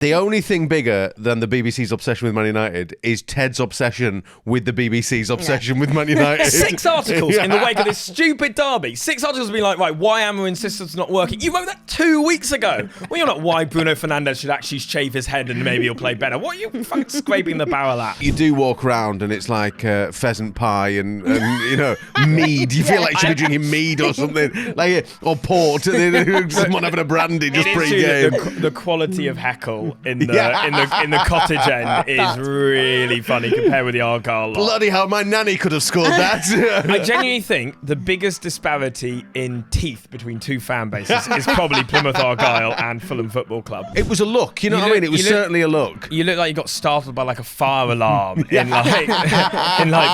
The only thing bigger than the BBC's obsession with Man United is Ted's obsession with the BBC's obsession with Man United. 6 articles in the wake of this stupid derby. 6 articles being like, right, why Amorim systems not working? You wrote that 2 weeks ago. Well, you're not why Bruno Fernandes should actually shave his head and maybe he'll play better. What are you fucking scraping the barrel at? You do walk around and it's like pheasant pie and you know, mead. You feel like you should be drinking mead or something, like or port. Someone having a brandy just pre-game. The quality of heckle in the cottage end is really funny compared with the Argyle lot. Bloody hell, my nanny could have scored that. I genuinely think the biggest disparity in teeth between 2 fan bases is probably Plymouth Argyle and Fulham Football Club. It was a look, you know what I mean? It was certainly a look. You look like you got startled by like a fire alarm in like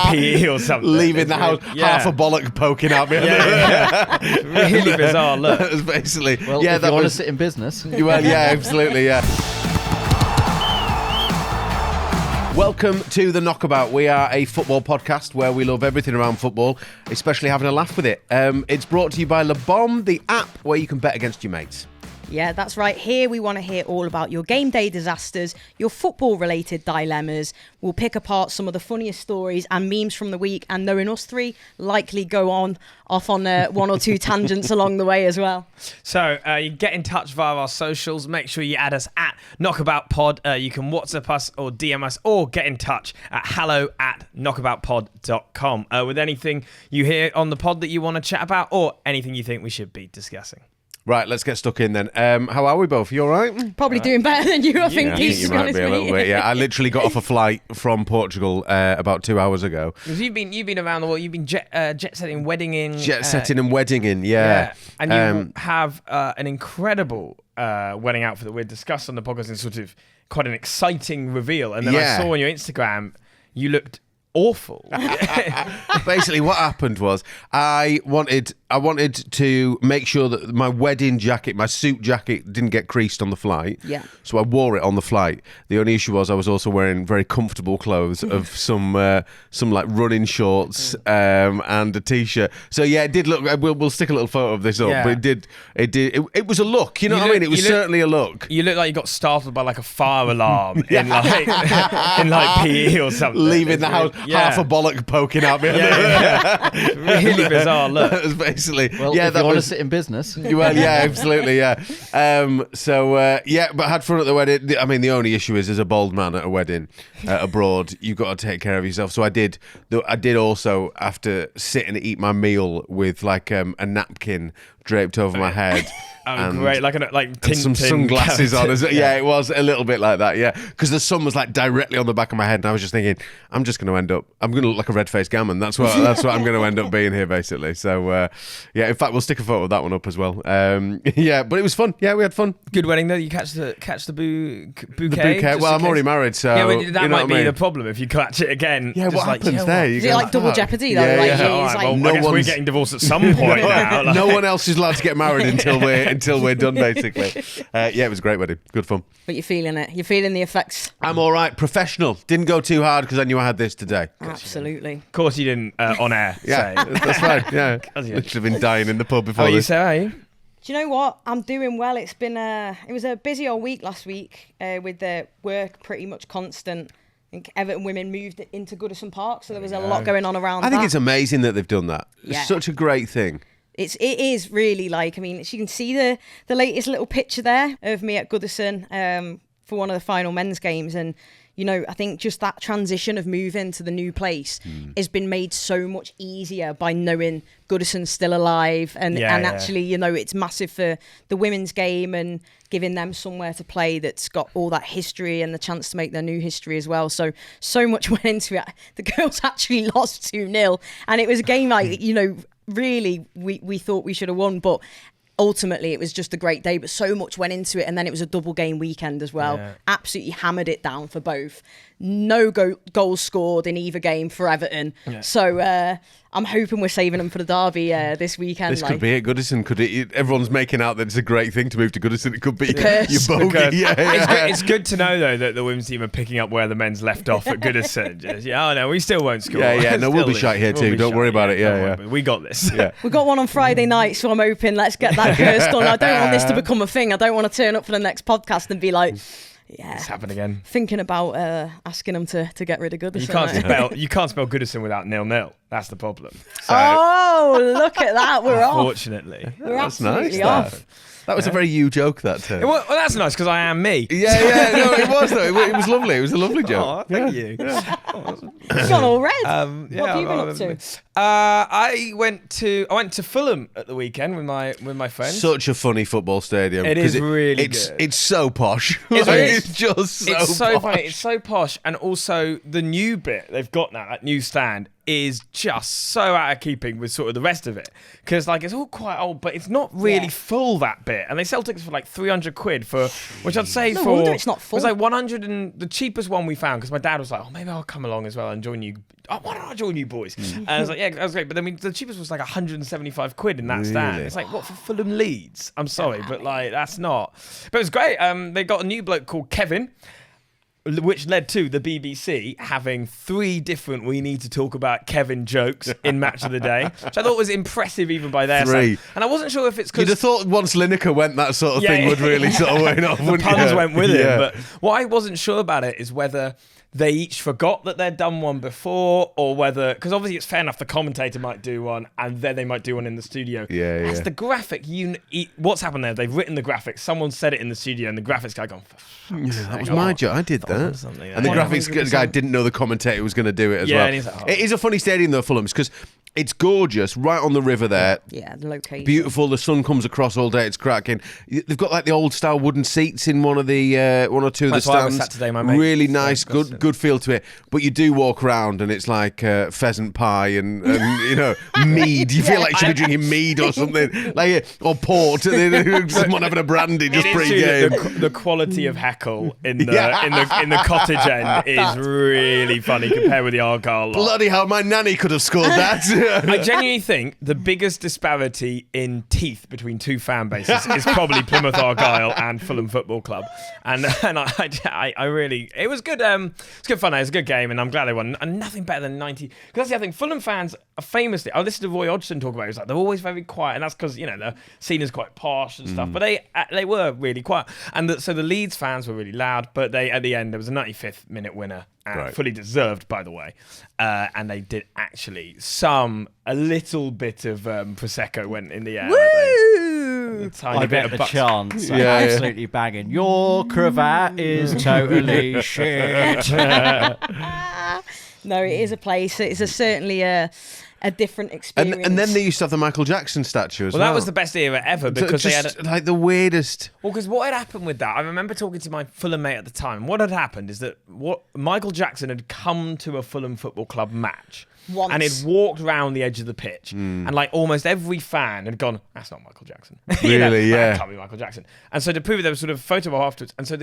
PE or something. Leaving the house, half a bollock poking out me. Really bizarre look. That was basically. Well, if you want to sit in business. Well, yeah, absolutely, yeah. Welcome to The Knockabout. We are a football podcast where we love everything around football, especially having a laugh with it. It's brought to you by LEBOM, the app where you can bet against your mates. Yeah, that's right. Here we want to hear all about your game day disasters, your football-related dilemmas. We'll pick apart some of the funniest stories and memes from the week, and knowing us three, likely go off on 1 or 2 tangents along the way as well. So you get in touch via our socials. Make sure you add us at KnockaboutPod. You can WhatsApp us or DM us or get in touch at hello@knockaboutpod.com with anything you hear on the pod that you want to chat about or anything you think we should be discussing. Right, let's get stuck in then. How are we both? You all right? Probably doing better than you, I think. I think you might be a little bit. Yeah, I literally got off a flight from Portugal about 2 hours ago. Because you've been around the world. You've been jet setting, wedding-ing. Jet setting and wedding-ing, yeah. And you have an incredible wedding outfit that we'll discuss on the podcast in sort of quite an exciting reveal. And then I saw on your Instagram, you looked awful. Basically, what happened was I wanted to make sure that my wedding jacket, my suit jacket, didn't get creased on the flight. Yeah. So I wore it on the flight. The only issue was I was also wearing very comfortable clothes of some like running shorts and a t-shirt. So yeah, it did look. We'll stick a little photo of this up. Yeah. But it was a look. You know what I mean? It was certainly a look. You look like you got startled by like a fire alarm in like PE or something. Leaving the house. Half a bollock poking out me. Really bizarre look. That was basically. Well, if you want to sit in business. Well, yeah, absolutely, yeah. But had fun at the wedding. I mean, the only issue is, as a bald man at a wedding abroad, you've got to take care of yourself. So I did also have to sit and eat my meal with like a napkin draped over my head. Great, like some sunglasses on. Yeah, it was a little bit like that, yeah. Because the sun was like directly on the back of my head, and I was just thinking, I'm going to look like a red-faced gammon. That's what I'm going to end up being here, basically. So, in fact, we'll stick a photo of that one up as well. But it was fun. Yeah, we had fun. Good wedding, though. You catch the bouquet? The bouquet. Well, I'm already married, so that might be the problem if you catch it again. Yeah, what happens there? Is it like double jeopardy, though? I guess we're getting divorced at some point now. No one else is allowed to get married until we're done, basically. It was a great wedding. Good fun. But you're feeling it. You're feeling the effects. I'm all right. Professional. Didn't go too hard because I knew I had this today. Absolutely. Of course you didn't on air. Yeah, that's right. Yeah. Literally been dying in the pub before. How are you, Sarah? Are you? Do you know what? I'm doing well. It was a busy old week last week with the work pretty much constant. I think Everton women moved into Goodison Park, so there was a lot going on around that. I think it's amazing that they've done that. Yeah. It's such a great thing. It is really like, I mean, you can see the latest little picture there of me at Goodison for one of the final men's games. And, you know, I think just that transition of moving to the new place has been made so much easier by knowing Goodison's still alive. And actually, you know, it's massive for the women's game and giving them somewhere to play that's got all that history and the chance to make their new history as well. So much went into it. The girls actually lost 2-0. And it was a game like, you know, really we thought we should have won, but ultimately it was just a great day. But so much went into it, and then it was a double game weekend as well. Absolutely hammered it down for both. No goals scored in either game for Everton. So I'm hoping we're saving them for the derby this weekend. This could be it. Goodison everyone's making out that it's a great thing to move to Goodison. It could be your bogey. It's good to know though that the women's team are picking up where the men's left off at Goodison. We still won't score. No, we'll be shite here too. Don't worry about it. We got this. We got one on Friday night, so I'm hoping let's get that curse done. I don't want this to become a thing. I don't want to turn up for the next podcast and be like, Yeah. It's happened again. Thinking about asking them to get rid of Goodison. You can't spell Goodison without 0-0. That's the problem. So, Oh, look at that. We're off. Unfortunately. We're That's absolutely nice, off. That was a very you joke, that too. Well, that's nice because I am me. Yeah, no, it was though. It was lovely. It was a lovely Oh, joke. thank you. It's gone all red. What have you been up to? I went to Fulham at the weekend with my friends. Such a funny football stadium. It is 'cause really good. good. It's so posh. It's Like, really- it's just so It's so posh. funny. It's so posh, and also the new bit they've got now, that new stand, is just so out of keeping with sort of the rest of it. Because like it's all quite old, but it's not really full, that bit. And they sell tickets for like 300 quid for, which I'd say No for wonder it's not full. It was like 100, and the cheapest one we found, because my dad was like, oh, maybe I'll come along as well and join you. Oh, why don't I join you boys? And I was like, yeah, that was great. But then the cheapest was like 175 quid in that stand. Really? It's like, what, for Fulham Leeds? I'm sorry, but like that's not. But it was great. They got a new bloke called Kevin, which led to the BBC having 3 different "we need to talk about Kevin" jokes in Match of the Day, which I thought was impressive even by their 3. side. And I wasn't sure if it's You'd have because thought once Lineker went, that sort of thing would really sort of wane off. the wouldn't puns you? went with Yeah. it. But what I wasn't sure about it is whether they each forgot that they'd done one before, or whether, because obviously it's fair enough, the commentator might do one and then they might do one in the studio. Yeah, As yeah. the graphic, what's happened there? They've written the graphics, someone said it in the studio, and the graphics guy gone, That was my job. I did that. something, And the yeah. graphics guy didn't know the commentator was going to do it as Yeah, well. and he's like, oh. It is a funny stadium though, Fulham's, because it's gorgeous, right on the river there. Yeah, the location. Beautiful. The sun comes across all day. It's cracking. They've got like the old style wooden seats in one or two of the That's why I was stands. sat today, my mate. Really nice, Yeah, that's good feel to it. But you do walk around and it's like pheasant pie and you know, mead. You feel like you should be drinking mead or something, like or port. Someone having a brandy just It is true pre-game. that the quality of heckle in the in the cottage end is really funny compared with the Argyle lot. Bloody hell, my nanny could have scored that. I genuinely think the biggest disparity in teeth between 2 fan bases is probably Plymouth Argyle and Fulham Football Club, and I really, it was good. It's good fun. It was a good game, and I'm glad they won. And nothing better than 90. Because that's the other thing. Fulham fans are famously. I listened to Roy Hodgson talk about it. He was like, they're always very quiet, and that's because they're seen as quite posh and stuff. But they were really quiet, and so the Leeds fans were really loud. But at the end there was a 95th minute winner. Right. Fully deserved, by the way, and they did actually a little bit of prosecco went in the air. Woo! A tiny I bit bet of the bucks. chance. Yeah, yeah. Absolutely banging. Your cravat is totally shit. No, it is a place. It's certainly a different experience. And then they used to have the Michael Jackson statue as well. Well, that was the best era ever because they had. like the weirdest. Well, because what had happened with that, I remember talking to my Fulham mate at the time. What had happened is that Michael Jackson had come to a Fulham Football Club match. Once. And he'd walked round the edge of the pitch, and like almost every fan had gone, "That's not Michael Jackson." Really, yeah. That can't be Michael Jackson. And so to prove it, there was sort of a photo op afterwards, and so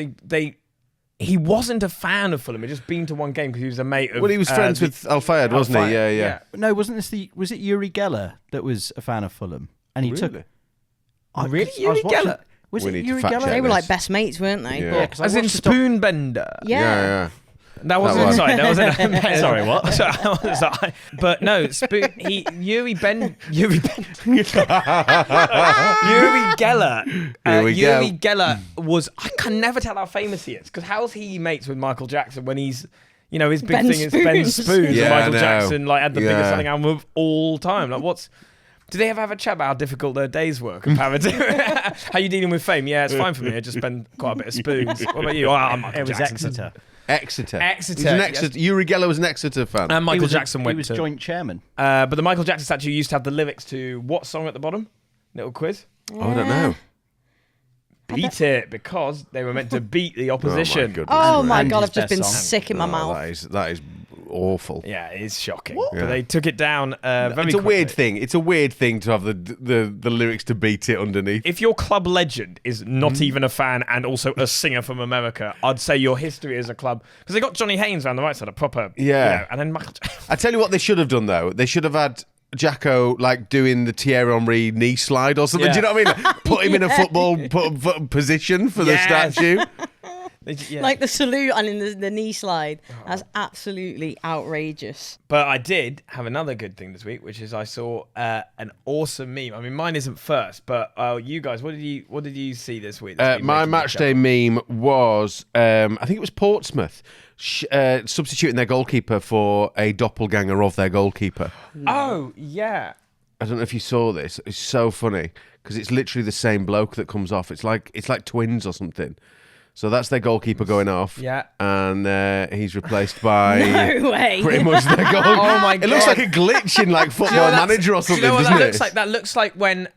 he wasn't a fan of Fulham. He'd just been to one game because he was a mate of. Well, he was friends with Al Fayed, wasn't he? Fayed, Yeah. No, wasn't this was it Yuri Geller that was a fan of Fulham? And he took. Really? Really? I Yuri was watching- Geller? Was We it need to Yuri fact Geller? check They were this. like best mates, weren't they? Yeah. But- 'cause I As in watched the doc- Spoonbender. yeah. Yeah. That wasn't. was. Sorry, that wasn't. Sorry, what? Sorry. But no, Yuri Geller. Here we Yuri go. Geller was. I can never tell how famous he is because how's he mates with Michael Jackson when he's. His big Ben thing is Ben Spoons. Spoons. Yeah, and I Michael know. Jackson had the Yeah. biggest selling album of all time. Like, do they ever have a chat about how difficult their days were comparative? How you dealing with fame? Yeah, it's fine for me. I just spend quite a bit of spoons. What about you? Oh, I'm Michael It was Jackson. Exeter. Exeter. Exeter, He's an yes. Exeter. Uri Geller was an Exeter fan. And Michael He was Jackson he went was to. joint chairman. But the Michael Jackson statue used to have the lyrics to what song at the bottom? Little quiz. Oh, I don't know. Beat it, because they were meant to beat the Oh, my opposition. goodness. Oh my And god, his I've just best been song. sick in my Oh, mouth. that is awful. Yeah, it is shocking. Yeah. But they took it down very It's a weird quickly. thing. It's a weird thing to have the lyrics to beat it underneath. If your club legend is not even a fan and also a singer from America, I'd say your history as a club, because they got Johnny Haynes around the right side, a proper, Yeah. and then Michael. I tell you what they should have done though. They should have had Jacko like doing the Thierry Henry knee slide or something. Yeah. Do you know what I mean? Put him in a football position for the Yes. statue. Yeah. Like the salute and in the knee slide. That's absolutely outrageous. But I did have another good thing this week, which is I saw an awesome meme. I mean, mine isn't first, but you guys, what did you see this week? My match day meme was, I think it was Portsmouth, substituting their goalkeeper for a doppelganger of their goalkeeper. Oh, yeah. I don't know if you saw this. It's so funny because it's literally the same bloke that comes off. It's like twins or something. So that's their goalkeeper going off. Yeah. And he's replaced by No way. pretty much their goal. Oh my God. It looks like a glitch in like Football Manager or something, do you know what doesn't that it? looks like? That looks like when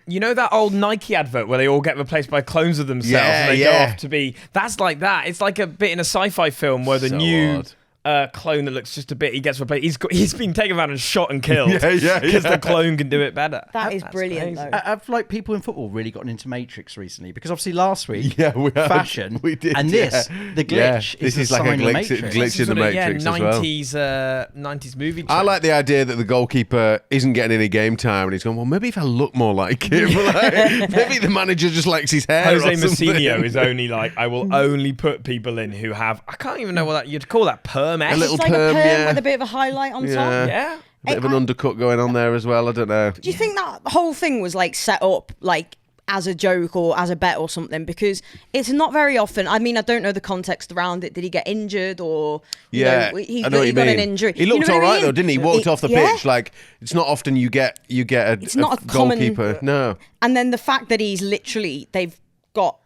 you know that old Nike advert where they all get replaced by clones of themselves and they go off to be. That's like that. It's like a bit in a sci-fi film where the So new odd. clone that looks just a bit, he gets replaced. He's been taken around and shot and killed. Yeah. Because the clone can do it better. That is That's brilliant, crazy. though. Have like people in football really gotten into Matrix recently? Because obviously last week, Yeah, we have. fashion, We did, and this, yeah. the glitch, This is is the like a sign of glitch- Matrix. glitch It's in the sort of, Matrix as well. 90s movie. I trend. like the idea that the goalkeeper isn't getting any game time, and he's going, well, maybe if I look more like him, like, maybe the manager just likes his hair. Jose or something. Massinho is only like, I will only put people in who have, I can't even know what you'd call that, perm A little It's like perm, a perm yeah. with a bit of a highlight on Yeah. top. Yeah. A bit of an undercut going on there as well. I don't know. Do you think that whole thing was like set up like as a joke or as a bet or something? Because it's not very often. I mean, I don't know the context around it. Did he get injured or you Yeah, know, he I know what you got mean. an injury? He looked you know all what I right mean? though, didn't he? He walked off the yeah. pitch. Like it's not often you get It's not a goalkeeper. common- No. And then the fact that they've got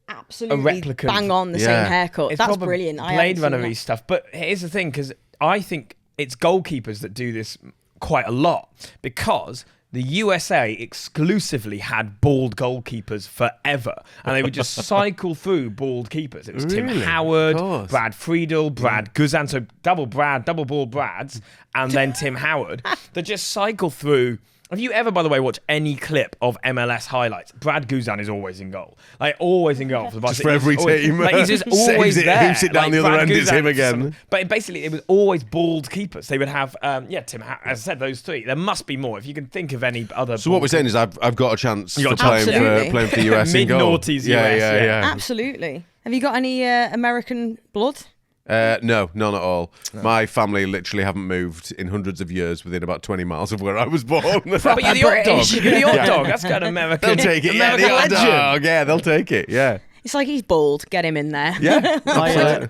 absolutely replicant. bang on the Yeah. same haircut. It's That's proper brilliant. I Blade haven't seen Runner-y that. stuff. But here's the thing, because I think it's goalkeepers that do this quite a lot, because the USA exclusively had bald goalkeepers forever, and they would just cycle through bald keepers. It was Tim Really? Howard, Of course. Brad Friedel, Brad Guzan, so double bald Brads, and then Tim Howard. They just cycle through. Have you ever, by the way, watched any clip of MLS highlights? Brad Guzan is always in goal. Like, always in goal. For, the Just for every team. Like, he's just Saves always it, there. hoops it down the other Brad end, it's Guzan, him again. But basically, it was always bald keepers. They would have, Tim, as I said, those three. There must be more. If you can think of any other. So what we're saying is I've got a chance You for got a chance. playing for the US in goal. Mid-noughties US, yeah. Absolutely. Have you got any American blood? No, none at all. My family literally haven't moved in hundreds of years within about 20 miles of where I was born. But you're the hot dog. You're the hot dog. That's kind of American. They'll take it. Yeah, American the hot legend. dog. Yeah, they'll take it. Yeah. It's like he's bald. Get him in there. Yeah.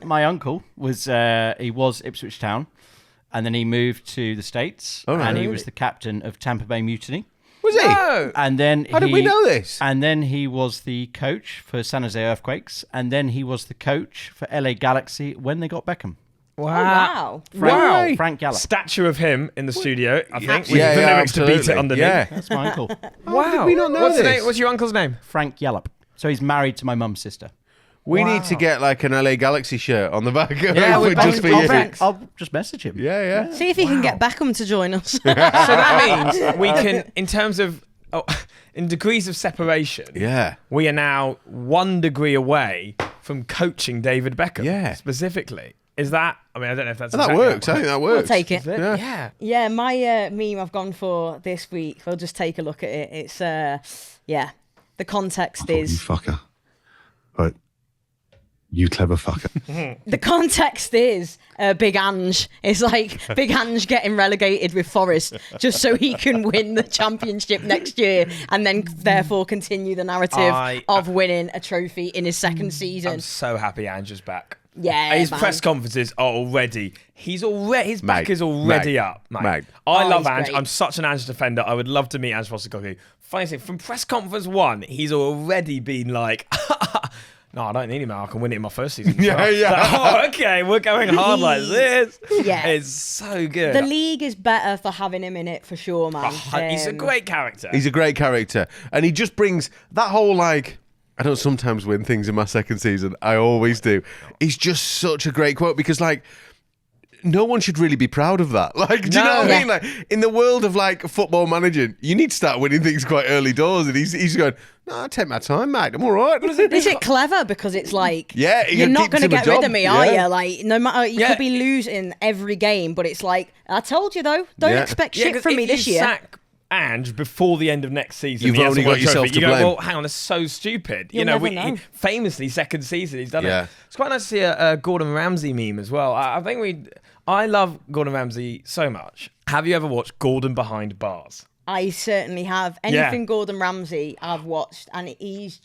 My uncle was Ipswich Town, and then he moved to the States, Oh, and he really? was the captain of Tampa Bay Mutiny. Was he? No. And then How did we know this? And then he was the coach for San Jose Earthquakes, and then he was the coach for LA Galaxy when they got Beckham. Oh, wow. Frank Gallup. Statue of him in the studio, I think, with Yeah, the yeah, lyrics to beat it absolutely. underneath. Yeah. That's my uncle, Wow. we not know What's the this? name? What's your uncle's name? Frank Gallup. So he's married to my mum's sister. We need to get like an LA Galaxy shirt on the back of Yeah, it we're just for both you. friends. I'll just message him. Yeah. See if he can get Beckham to join us. So that means we can, in terms of, in degrees of separation, Yeah. we are now 1 degree away from coaching David Beckham. Yeah. Specifically. Is that, I mean, I don't know if that's That exactly works. I think that works. We'll take it. Yeah. Yeah. Yeah, my meme I've gone for this week. We'll just take a look at it. It's the context You is fucker. Right. You clever fucker. the context is Big Ange. It's like Big Ange getting relegated with Forest just so he can win the championship next year and then therefore continue the narrative of winning a trophy in his second season. I'm so happy Andrew's back. Yeah, His man. press conferences are already. His back is already up, mate. Mate. I Oh, love he's Ange. great. I'm such an Ange defender. I would love to meet Ange Postecoglou. Funny thing, from press conference 1, he's already been like, no, I don't need him now. I can win it in my first season. Yeah. Like, oh, okay, we're going hard like this. Yeah. It's so good. The league is better for having him in it for sure, man. He's a great character. He's a great character. And he just brings that whole like, I don't sometimes win things in my second season. I always do. He's just such a great quote because like, no one should really be proud of that. Like, do you know what I mean? Like, in the world of like football managing, you need to start winning things quite early doors. And he's going, no, I take my time, mate. I'm all right. Is it clever? Because it's like, Yeah, you're not going to keeps him a get rid job. of me, are Yeah. you? Like, no matter, you could be losing every game, but it's like, I told you though, don't expect shit from me this year. Sack And before the end of next season, You've he only hasn't won got a yourself trophy. to You go, blame. well, hang on, that's so stupid. You'll never know. Famously, second season, he's done Yeah. it. It's quite nice to see a Gordon Ramsay meme as well. I love Gordon Ramsay so much. Have you ever watched Gordon Behind Bars? I certainly have. Anything Gordon Ramsay I've watched, and he's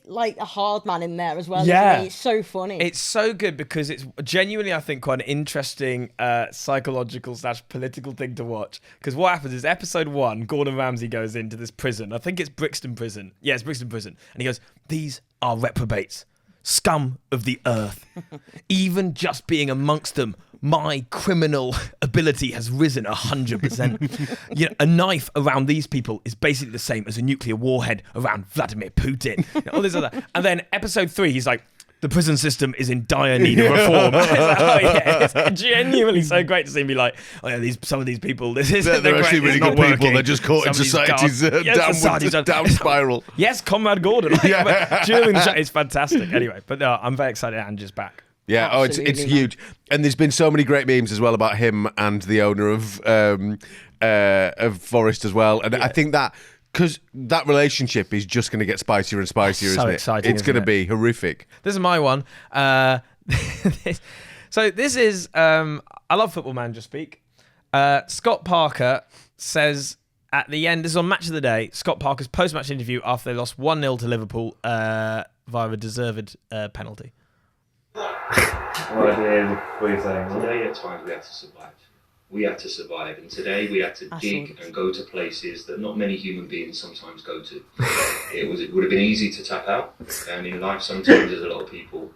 like a hard man in there as well. Yeah. Isn't he? It's so funny. It's so good because it's genuinely, I think, quite an interesting psychological / political thing to watch. Because what happens is episode 1, Gordon Ramsay goes into this prison. I think it's Brixton Prison. Yeah, it's Brixton Prison. And he goes, "These are reprobates, scum of the earth. Even just being amongst them, my criminal ability has risen 100%. You know, a knife around these people is basically the same as a nuclear warhead around Vladimir Putin." All this other. And then episode 3, he's like, "The prison system is in dire need of reform." It's like, oh yeah, it's genuinely so great to see me like, oh yeah, some of these people, this is They're actually really good people. They're just caught in society's down spiral. Yes, Comrade Gordon. But during the show, it's fantastic. Anyway, but no, I'm very excited Ange is back. Yeah, Absolutely, it's man. huge. And there's been so many great memes as well about him and the owner of Forest as well. And I think that, because that relationship is just going to get spicier and spicier, So isn't it? exciting, It's isn't going to it? be horrific. This is my one. So this is, I love Football Manager speak. Scott Parker says at the end, this is on Match of the Day, Scott Parker's post-match interview after they lost 1-0 to Liverpool via a deserved penalty. What are you saying? Today, at times, we had to survive. We had to survive, and today we had to dig and go to places that not many human beings sometimes go to. It would have been easy to tap out, and in life, sometimes there's a lot of people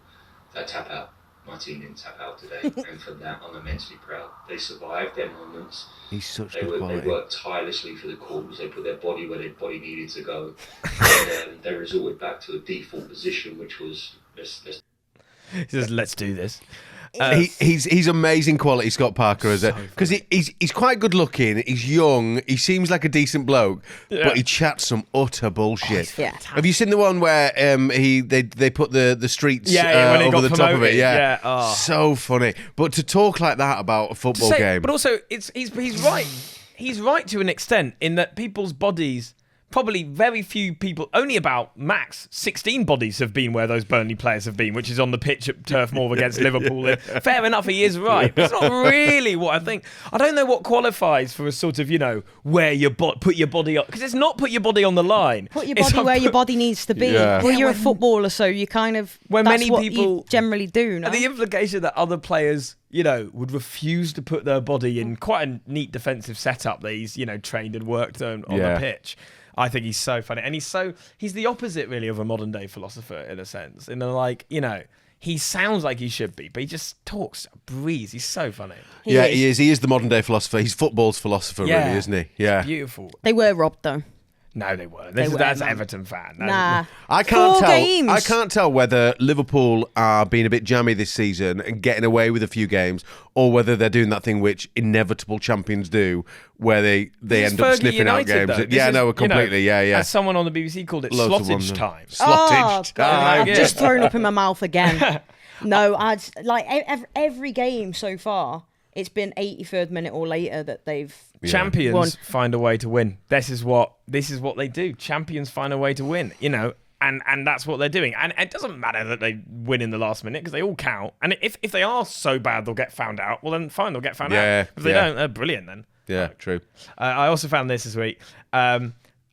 that tap out. My team didn't tap out today, and for that, I'm immensely proud. They survived their moments. He's such They good quality. worked tirelessly for the cause. They put their body where their body needed to go, and they resorted back to a default position, which was let's He says, "Let's do this." He's amazing quality, Scott Parker, is it? Because he's quite good looking. He's young. He seems like a decent bloke, but he chats some utter bullshit. yeah. Have you seen the one where they put the streets when he over got the top of promoted, it? Yeah, yeah. Oh. So funny. But to talk like that about a football game, But also, he's right. He's right to an extent in that people's bodies. Probably very few people, only about max 16 bodies have been where those Burnley players have been, which is on the pitch at Turf Moor against Liverpool. Fair enough, he is right. But it's not really what I think. I don't know what qualifies for a sort of, where your put your body up. Because it's not put your body on the line. Put your It's body like where your body needs to be. Yeah. Well, you're a footballer, so you kind of. When that's many what people- you generally do. No? And the implication that other players, would refuse to put their body in quite a neat defensive setup that he's, trained and worked on the pitch. I think he's so funny. And he's the opposite, really, of a modern day philosopher, in a sense. In he sounds like he should be, but he just talks a breeze. He's so funny. he is. He is the modern day philosopher. He's football's philosopher, really, isn't he? Yeah. Beautiful. They were robbed, though. No, they weren't. They were, That's man. Everton fan. No. Nah. I can't 4 tell. games. I can't tell whether Liverpool are being a bit jammy this season and getting away with a few games, or whether they're doing that thing which inevitable champions do, where they This is end up Fergie sniffing out United, games. though. Yeah, This no, is, completely. Yeah. As someone on the BBC called it, Loads of slottage them. time. Slottage. I've yeah. just thrown up in my mouth again. No, every game so far, it's been 83rd minute or later that they've Champions won. find a way to win. This is what they do. Champions find a way to win. And that's what they're doing. And it doesn't matter that they win in the last minute because they all count. And if they are so bad they'll get found out, well then fine, they'll get found out. If they don't, they're brilliant then. Yeah, true. I also found this week.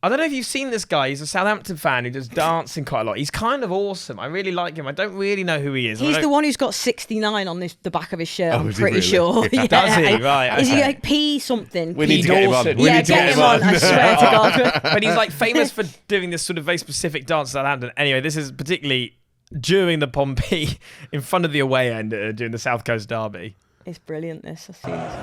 I don't know if you've seen this guy. He's a Southampton fan who does dancing quite a lot. He's kind of awesome. I really like him. I don't really know who he is. He's the one who's got 69 on the back of his shirt. I'm is he pretty really? sure. Yeah. Does he? Right, Is he okay. like P something? We need to get him on. Dawson. We Yeah, need to get him on. I swear to God. But he's like famous for doing this sort of very specific dance in Southampton. Anyway, this is particularly during the Pompey in front of the away end during the South Coast Derby. It's brilliant. This I've seen this.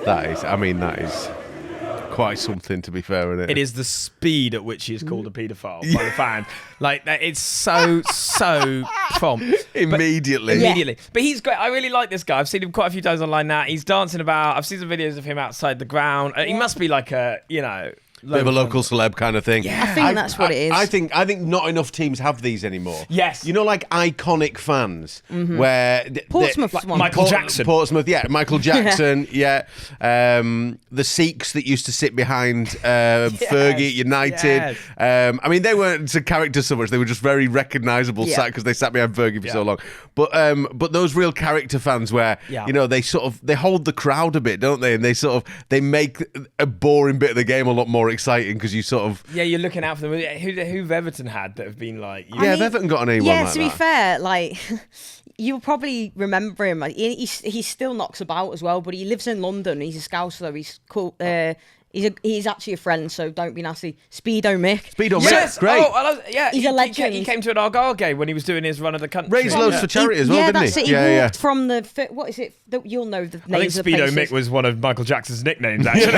That is. quite something, to be fair, isn't it? It is the speed at which he is called a paedophile by the fans. Like, it's so prompt. Immediately. But he's great. I really like this guy. I've seen him quite a few times online now. He's dancing about. I've seen some videos of him outside the ground. He must be like a, Bit of a local celeb kind of thing. I think that's what it is. I think not enough teams have these anymore. Yes. Like iconic fans where Portsmouth's one. Michael Jackson. Portsmouth, yeah. Michael Jackson, yeah. The Sikhs that used to sit behind Fergie at United. Yes. I mean, they weren't a character so much. They were just very recognisable because they sat behind Fergie for so long. But those real character fans where, they hold the crowd a bit, don't they? And they make a boring bit of the game a lot more exciting because you you're looking out for them. Who've Everton had that have been like... have Everton got anyone like that? Yeah, to be fair, like... You'll probably remember him. He still knocks about as well, but he lives in London. He's a Scouser. He's cool. He's actually a friend, so don't be nasty. Speedo Mick. Yes, great. He's a legend. He came to an Argyle game when he was doing his run of the country. Raised loads for charity as well, didn't that's he? it. He walked from the... What is it? You'll know the names I of think the Speedo places. Mick was one of Michael Jackson's nicknames, actually.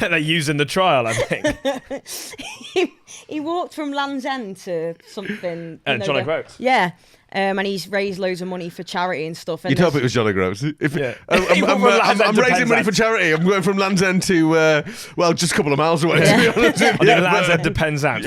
They used in the trial, I think. He walked from Land's End to something... John O'Groats. Yeah. And he's raised loads of money for charity and stuff. And You'd hope it was John O'Groats. I'm raising money for Penzance. charity. I'm going from Land's End to, just a couple of miles away, to be honest. Land's End to Penzance.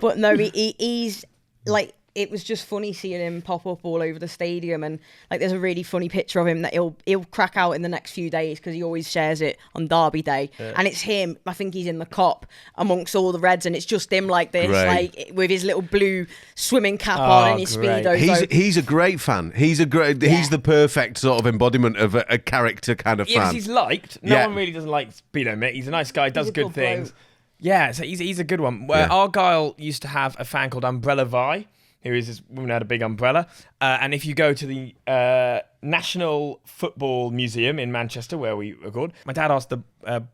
But no, he's like... It was just funny seeing him pop up all over the stadium, and like there's a really funny picture of him that he'll crack out in the next few days because he always shares it on Derby Day, and it's him. I think he's in the cop amongst all the Reds, and it's just him like this, like with his little blue swimming cap on and his speedo. He's a great fan. He's the perfect sort of embodiment of a character kind of fan. Yes, he's liked. No one really doesn't like Speedo Mick. He's a nice guy, does good things. Bloke. Yeah, so he's a good one. Argyle used to have a fan called Umbrella Vi, who is this woman who had a big umbrella. And if you go to the National Football Museum in Manchester, where we record, my dad asked the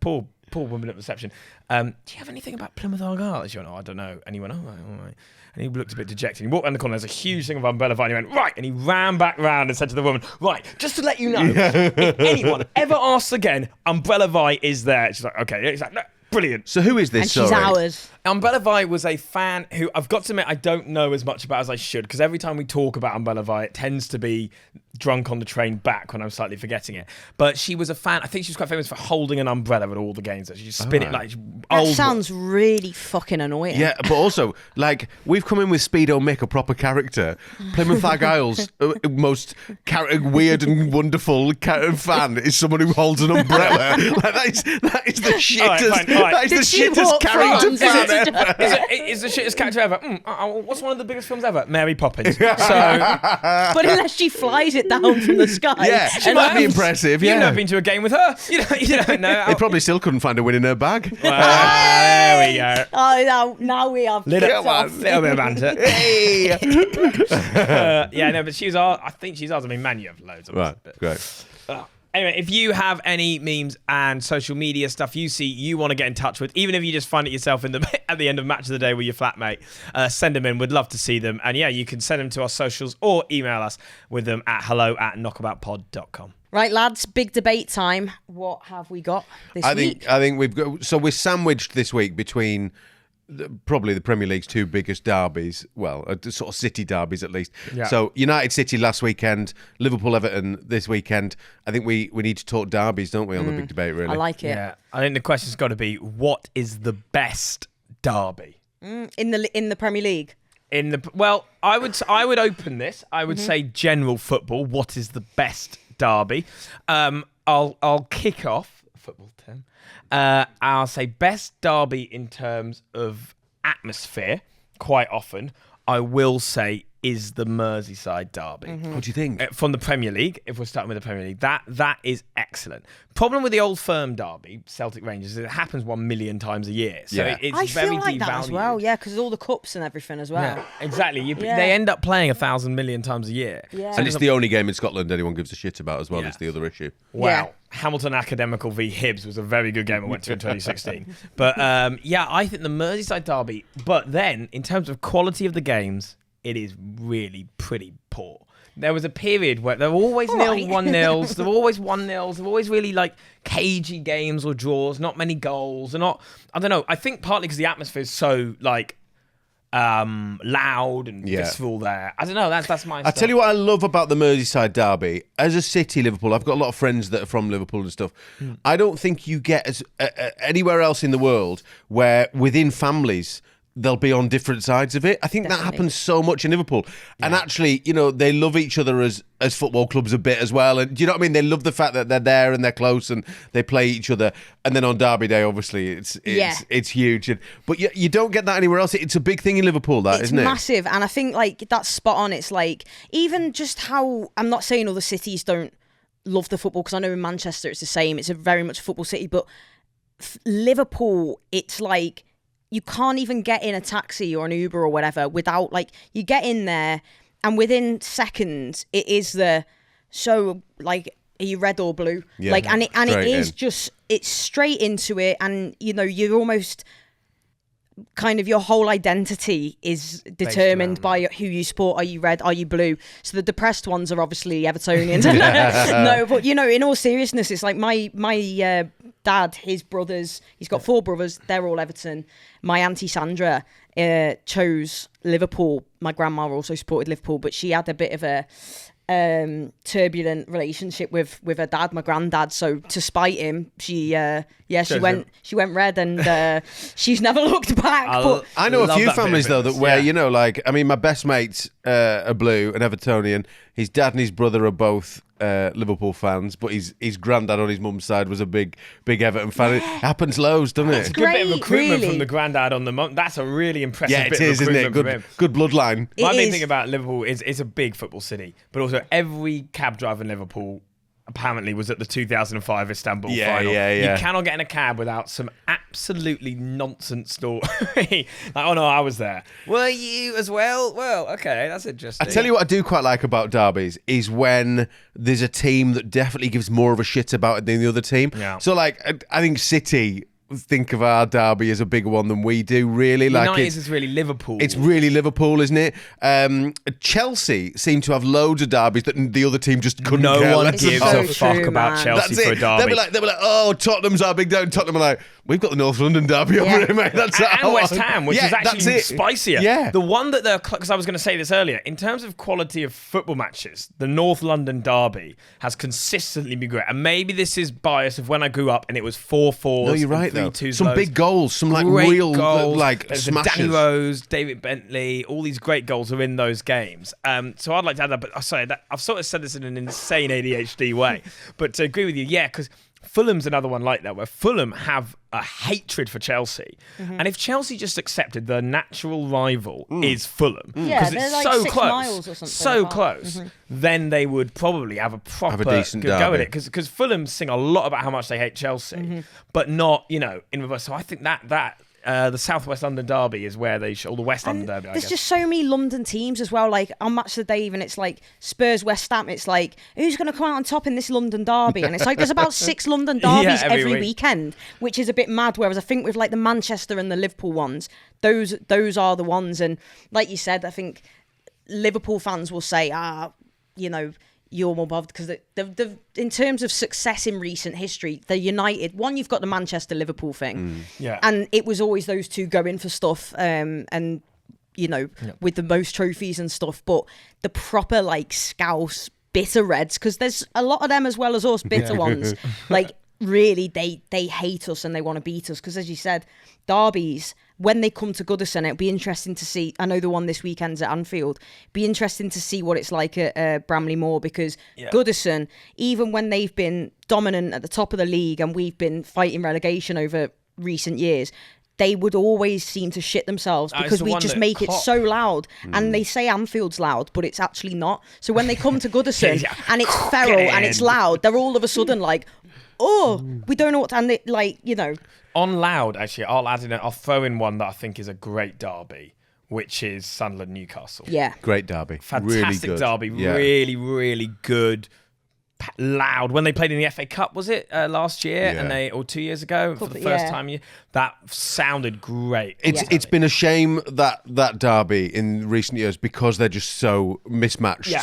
poor woman at reception, do you have anything about Plymouth Argyle? She went, I don't know anyone. All right. And he looked a bit dejected. He walked around the corner, there's a huge thing of Umbrella Vi, and he went, right, and he ran back round and said to the woman, right, just to let you know, if anyone ever asks again, Umbrella Vi is there. She's like, okay. He's like, no. Brilliant. So who is this? And she's ours. Umbrella Vi was a fan who I've got to admit I don't know as much about as I should, because every time we talk about Umbrella Vi, it tends to be drunk on the train back when I'm slightly forgetting it. But she was a fan. I think she was quite famous for holding an umbrella at all the games. She just spin it like that sounds really fucking annoying. Yeah, but also, like, we've come in with Speedo Mick, a proper character. Plymouth Argyle's most weird and wonderful fan is someone who holds an umbrella. Like, that is the shittest, that is the shittest character fan ever. Is the shittest character ever? What's one of the biggest films ever? Mary Poppins. But unless she flies it down from the sky. Yeah, she might be impressive. You've never been to a game with her. You don't know. They probably still couldn't find a win in her bag. There we go. Oh, now we have little bit of banter. Hey. But she's ours. I think she's ours. I mean, man, you have loads of us. Right, great. Anyway, if you have any memes and social media stuff you see you want to get in touch with, even if you just find it yourself at the end of Match of the Day with your flatmate, send them in. We'd love to see them. And yeah, you can send them to our socials or email us with them at hello@knockaboutpod.com. Right, lads, big debate time. What have we got this week? I think we've got... So we're sandwiched this week between... probably the Premier League's two biggest derbies, sort of city derbies at least. Yeah. So United City last weekend, Liverpool Everton this weekend. I think we need to talk derbies, don't we, on the big debate, really? I like it. Yeah. I think the question's got to be, what is the best derby? In the Premier League? I would open this. I would say general football. What is the best derby? I'll kick off football term. I'll say best derby in terms of atmosphere. Quite often, I will say is the Merseyside derby. What do you think? From the Premier League, if we're starting with the Premier League, that is excellent. Problem with the Old Firm derby, Celtic Rangers, is it happens 1 million times a year. So it's I very feel like devalued. that as well, because all the cups and everything as well. Yeah, exactly. They end up playing 1,000 million times a year. Yeah. And it's the only game in Scotland anyone gives a shit about as well, is the other issue. Wow. Yeah. Hamilton Academical v Hibs was a very good game I went to in 2016. But I think the Merseyside derby, but then in terms of quality of the games, it is really pretty poor. There was a period where there were always Right. 1-0s. There were always 1-0s. There were always really like cagey games or draws. Not many goals. They're not. I don't know. I think partly because the atmosphere is so like loud and visceral there. I don't know. That's my. I tell you what I love about the Merseyside derby. As a city, Liverpool, I've got a lot of friends that are from Liverpool and stuff. I don't think you get as anywhere else in the world where within families they'll be on different sides of it. I think that happens so much in Liverpool. Yeah. And actually, you know, they love each other as football clubs a bit as well. And do you know what I mean? They love the fact that they're there and they're close and they play each other. And then on Derby Day, obviously, it's huge. But you don't get that anywhere else. It's a big thing in Liverpool, isn't it? It's massive. And I think, like, that's spot on. It's like, even just how, I'm not saying other cities don't love the football, because I know in Manchester it's the same. It's a very much a football city. But Liverpool, it's like, you can't even get in a taxi or an Uber or whatever without, like, you get in there and within seconds it is like, are you red or blue? Yeah, like, and it is in. just, it's straight into it. And, you know, you're almost kind of, your whole identity is determined by who you support. Are you red? Are you blue? So the depressed ones are obviously Evertonians. No, but, you know, in all seriousness, it's like my dad, his brothers, he's got 4 brothers, they're all Everton. My auntie Sandra chose Liverpool. My grandma also supported Liverpool, but she had a bit of a turbulent relationship with her dad, my granddad. So to spite him, she went red, and she's never looked back. But I know a few families though that where, you know, like, I mean, my best mates are blue and Evertonian. His dad and his brother are both Liverpool fans, but his granddad on his mum's side was a big Everton fan. It happens loads, doesn't it? It's a good bit of recruitment from the granddad on the mum. That's a really impressive bit of isn't it? recruitment. Good bloodline. My big thing about Liverpool is it's a big football city, but also every cab driver in Liverpool apparently was at the 2005 Istanbul final. You cannot get in a cab without some absolutely nonsense story. Like, oh no, I was there. Were you as well? Well, okay, that's interesting. I tell you what I do quite like about derbies is when there's a team that definitely gives more of a shit about it than the other team. Yeah. So, like, I think City think of our derby as a bigger one than we do, really. United is really Liverpool. It's really Liverpool, isn't it? Chelsea seem to have loads of derbies that the other team just couldn't care. No one gives a fuck about Chelsea for a derby. They'll be like, oh, Tottenham's our big day. Tottenham are like, we've got the North London derby over here, mate. That's and West Ham, which is actually spicier. Yeah. The one that they're, because I was going to say this earlier, in terms of quality of football matches, the North London derby has consistently been great. And maybe this is bias of when I grew up and it was 4-4s. No, you're right, though. 3-2s. Some big goals, some like great real goals. like There's smashes. Danny Rose, David Bentley, all these great goals are in those games. So I'd like to add that, but sorry, I've sort of said this in an insane ADHD way. But to agree with you, because Fulham's another one like that, where Fulham have a hatred for Chelsea. Mm-hmm. And if Chelsea just accepted the natural rival is Fulham, because it's like so 6 close, miles or something so close, then they would probably have a proper decent good go derby. at it. Because Fulham sing a lot about how much they hate Chelsea, but not, you know, in reverse. So I think that the South West London derby is where they should, or the West London derby, I guess. There's just so many London teams as well. Like on Match of the Day, even it's like Spurs West Ham. It's like, who's going to come out on top in this London derby? And it's like there's about 6 London derbies every weekend, which is a bit mad. Whereas I think with like the Manchester and the Liverpool ones, those are the ones. And like you said, I think Liverpool fans will say, you know, you're more bothered because in terms of success in recent history, the United one, you've got the Manchester-Liverpool thing, and it was always those two going for stuff, and you know, with the most trophies and stuff. But the proper like Scouse bitter Reds, because there's a lot of them as well as us bitter ones. Like really, they hate us and they want to beat us. Because as you said, derbies, when they come to Goodison, it'll be interesting to see. I know the one this weekend's at Anfield. Be interesting to see what it's like at Bramley Moor, because Goodison, even when they've been dominant at the top of the league and we've been fighting relegation over recent years, they would always seem to shit themselves because we just make it so loud. And they say Anfield's loud, but it's actually not. So when they come to Goodison and it's feral and it's loud, they're all of a sudden like, oh, we don't know what to, and they, like, you know. On loud, actually, I'll throw in one that I think is a great derby, which is Sunderland-Newcastle. Yeah. Great derby. Fantastic really good. derby. Really, really good. loud. When they played in the FA Cup, was it last year, or 2 years ago for the first time? That sounded great. It's been a shame that derby in recent years because they're just so mismatched.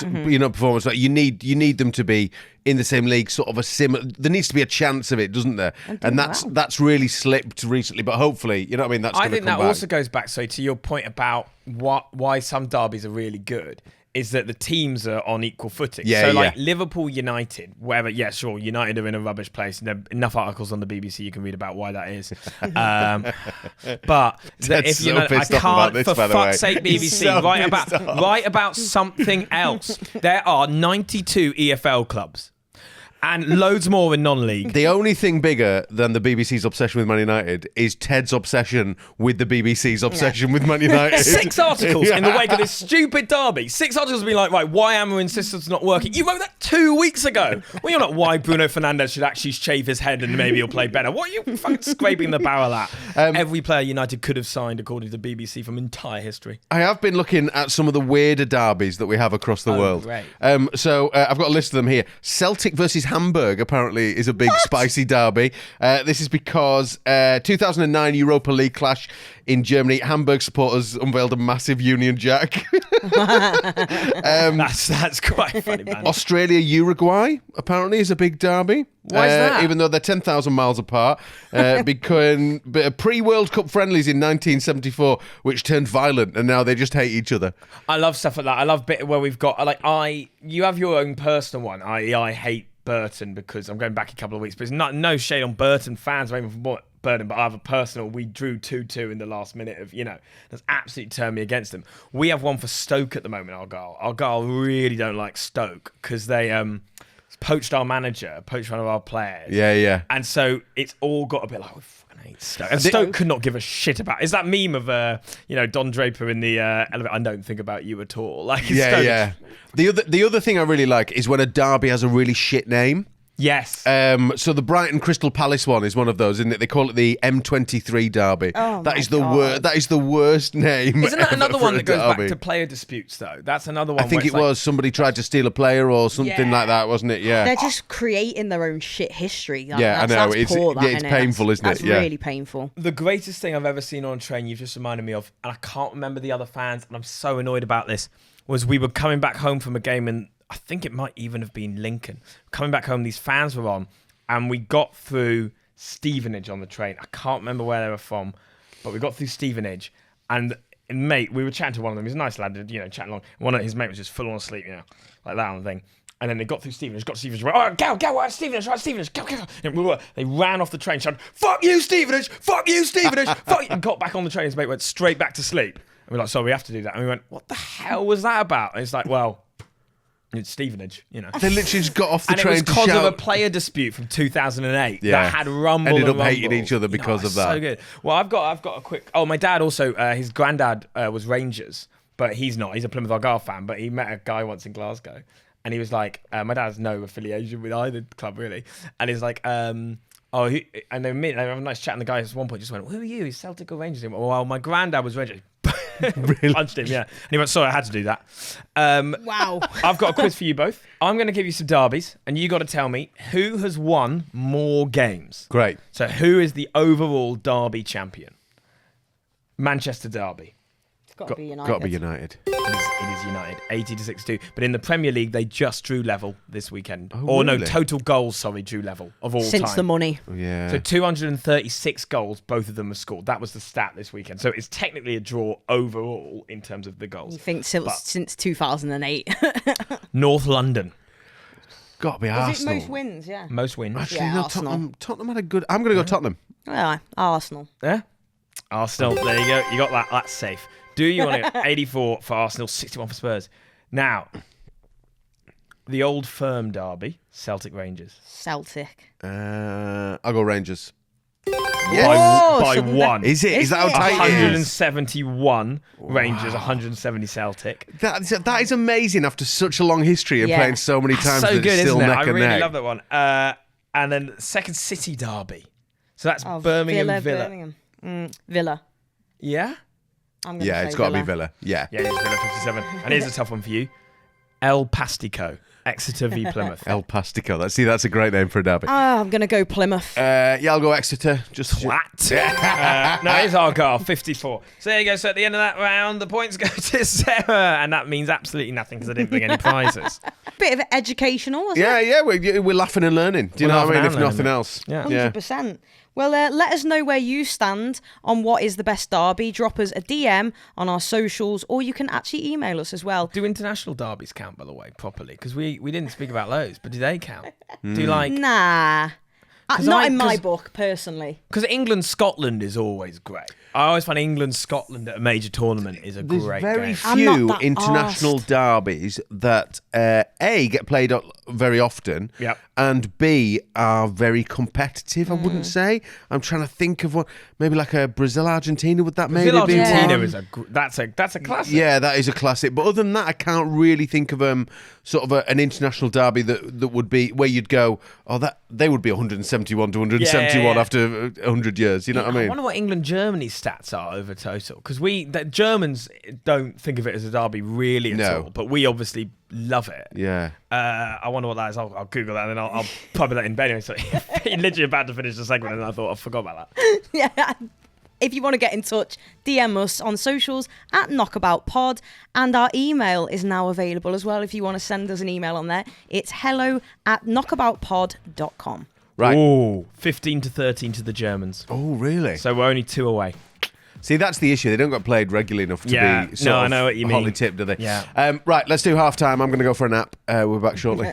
Performance. Like you need them to be in the same league, sort of a similar. There needs to be a chance of it, doesn't there? And that's really slipped recently. But hopefully, you know what I mean. That's. I think that also goes back to your point about why some derbies are really good. Is that the teams are on equal footing. Liverpool United, wherever, United are in a rubbish place. And there are enough articles on the BBC you can read about why that is. But I can't, for fuck's sake, BBC, write about something else. There are 92 EFL clubs. And loads more in non-league. The only thing bigger than the BBC's obsession with Man United is Ted's obsession with the BBC's obsession with Man United. 6 articles in the wake of this stupid derby. 6 articles being like, right, why Amorim system's not working. You wrote that 2 weeks ago. Well, you're not why Bruno Fernandes should actually shave his head and maybe he'll play better. What are you fucking scraping the barrel at? Every player United could have signed, according to the BBC, from entire history. I have been looking at some of the weirder derbies that we have across the world. Great. So I've got a list of them here. Celtic versus Hamburg apparently is a big spicy derby. This is because 2009 Europa League clash in Germany. Hamburg supporters unveiled a massive Union Jack. That's quite funny, man. Australia Uruguay apparently is a big derby. Why is that? Even though they're 10,000 miles apart, becoming pre-World Cup friendlies in 1974, which turned violent, and now they just hate each other. I love stuff like that. I love bit where we've got you have your own personal one. I hate Burton because I'm going back a couple of weeks, but it's no shade on Burton fans or even from Burton, but I have a personal. We drew 2-2 in the last minute of that's absolutely turned me against them. We have one for Stoke at the moment. Argyle really don't like Stoke because they poached our manager, poached one of our players. Yeah. And so it's all got a bit like, we fucking hate Stoke. And Stoke could not give a shit about. Is that meme of Don Draper in the elevator? I don't think about you at all. Like Stoke. Yeah. The other thing I really like is when a derby has a really shit name. Yes. So the Brighton Crystal Palace one is one of those, isn't it? They call it the M23 derby. Oh, that is the worst name. Isn't that another one that goes back to player disputes though? That's another one. I think it was somebody tried to steal a player or something like that, wasn't it? Yeah. They're just creating their own shit history. I know. That's It's painful, isn't it? That's really painful. The greatest thing I've ever seen on a train, you've just reminded me of, and I can't remember the other fans, and I'm so annoyed about this, was we were coming back home from a game and I think it might even have been Lincoln. Coming back home, these fans were on, and we got through Stevenage on the train. I can't remember where they were from, but we got through Stevenage, and mate, we were chatting to one of them. He's a nice lad, chatting along. One of his mate was just full on asleep, like that on the thing. And then they got through Stevenage, went, oh, go, Stevenage, go. And they ran off the train, shouting, fuck you, Stevenage, fuck you, and got back on the train. His mate went straight back to sleep. And we're like, sorry, we have to do that. And we went, what the hell was that about? And it's like, well, it's Stevenage, They literally just got off the train and it was because of a player dispute from 2008 that had rumbled ended up and hating each other because of that. So good. Well, I've got a quick. Oh, my dad also. His granddad was Rangers, but he's not. He's a Plymouth Argyle fan. But he met a guy once in Glasgow, and he was like, my dad has no affiliation with either club really, and he's like, and they have a nice chat, and the guy at one point just went, who are you? He's Celtic or Rangers? He went, well, my granddad was Rangers. Really? Punched him, yeah. And he went, sorry, I had to do that. Wow. I've got a quiz for you both. I'm going to give you some derbies, and you got to tell me who has won more games. Great. So who is the overall derby champion? Manchester Derby. It's got to be United. Got to be United. It is United, 80-62. But in the Premier League, they just drew level this weekend. Really? No, total goals, drew level of all time. Since the money. Yeah. So 236 goals, both of them were scored. That was the stat this weekend. So it's technically a draw overall in terms of the goals. You think since 2008? North London. Got to be Arsenal. Is it most wins? Yeah. Most wins. Actually, Yeah, no, Arsenal. Tottenham had a good... I'm going to go Tottenham. Yeah, Arsenal. Yeah. Arsenal. There you go. You got that. That's safe. Do you want it? 84 for Arsenal, 61 for Spurs. Now, the Old Firm derby, Celtic Rangers. Celtic. I'll go Rangers. By one. Is it? Is that how tight it is? 171 Rangers, 170 Celtic. That is amazing after such a long history and playing so many times. So that good, it's still isn't it? neck I and really neck. love that one. And then second City derby. So that's Birmingham Villa. Birmingham. Villa. Yeah? I'm gonna Yeah, say it's got to Villa. be Villa. Yeah. Yeah, it's Villa 57. And here's a tough one for you. El Pastico. Exeter v Plymouth. El Pastico. That's a great name for a derby. I'm going to go Plymouth. Yeah, I'll go Exeter. Just What? No, it's Argyle, 54. So there you go. So at the end of that round, the points go to Sarah, and that means absolutely nothing because I didn't bring any prizes. Bit of educational, wasn't it? Yeah, we're laughing and learning. Do you know what I mean? If nothing else. Yeah. 100%. Well, let us know where you stand on what is the best derby. Drop us a DM on our socials, or you can actually email us as well. Do international derbies count, by the way, properly? Because we didn't speak about those, but do they count? Do like... Nah. 'Cause Not in my book, personally. Because England-Scotland is always great. I always find England-Scotland at a major tournament is a There's great very game. I'm not few that international arsed. derbies that A, get played very often, Yep. and B, are very competitive, I wouldn't say. I'm trying to think of one, maybe like a Brazil-Argentina, would that maybe be Argentina one? is that's a classic. Yeah, that is a classic. But other than that, I can't really think of sort of an international derby that would be where you'd go, that they would be 171 to 171 Yeah. after 100 years. You know what I I mean? wonder what England-Germany's stats are over total, because the Germans don't think of it as a derby really at all, but we obviously love it. Yeah. I wonder what that is. I'll Google that and then I'll pop that in bed anyway. So you're literally about to finish the segment and I thought I forgot about that. Yeah. If you want to get in touch, DM us on socials at KnockaboutPod, and our email is now available as well. If you want to send us an email on there, it's hello@knockaboutpod.com. Right. Ooh, 15-13 to the Germans. Oh, really? So we're only 2 away. See, that's the issue. They don't get played regularly enough to be I sort know what you of hotly mean. tipped, do they? Yeah. Right, let's do half time. I'm going to go for a nap. We're back shortly.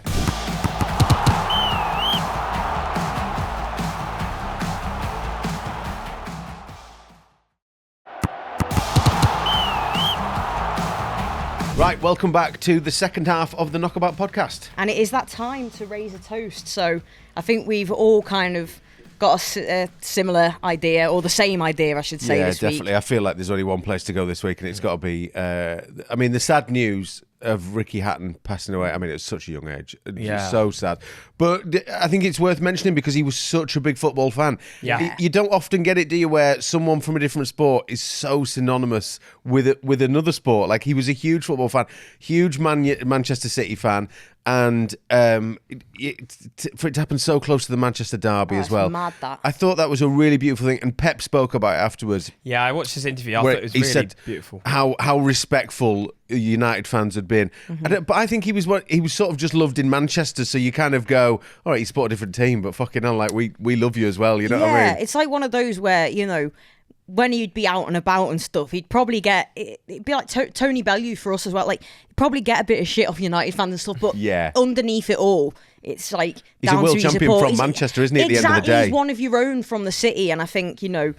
Right, welcome back to the second half of the Knockabout podcast. And it is that time to raise a toast. So I think we've all kind of got a similar idea, or the same idea, I should say, this definitely. week. I feel like there's only one place to go this week, and it's got to be... I mean, the sad news of Ricky Hatton passing away, I mean, at such a young age. Yeah. So sad. But I think it's worth mentioning because he was such a big football fan. Yeah. You don't often get it, do you, where someone from a different sport is so synonymous with another sport. Like, he was a huge football fan, huge Manchester City fan, and for it to happen so close to the Manchester derby as That's well. mad, that. I thought that was a really beautiful thing, and Pep spoke about it afterwards. Yeah, I watched this interview. I where thought it was he really said beautiful. how respectful United fans had been. But I think he was sort of just loved in Manchester, so you kind of go, all right, you support a different team, but fucking hell, like we love you as well, you know what I mean? It's like one of those where, you know, when he'd be out and about and stuff, he'd probably get, it'd be like Tony Bellew for us as well, like, he'd probably get a bit of shit off United fans and stuff, but Yeah. underneath it all, it's like He's a down world to his champion support. from Manchester, isn't he, at the end of the Exactly, day? he's one of your own from the city, and I think, you know,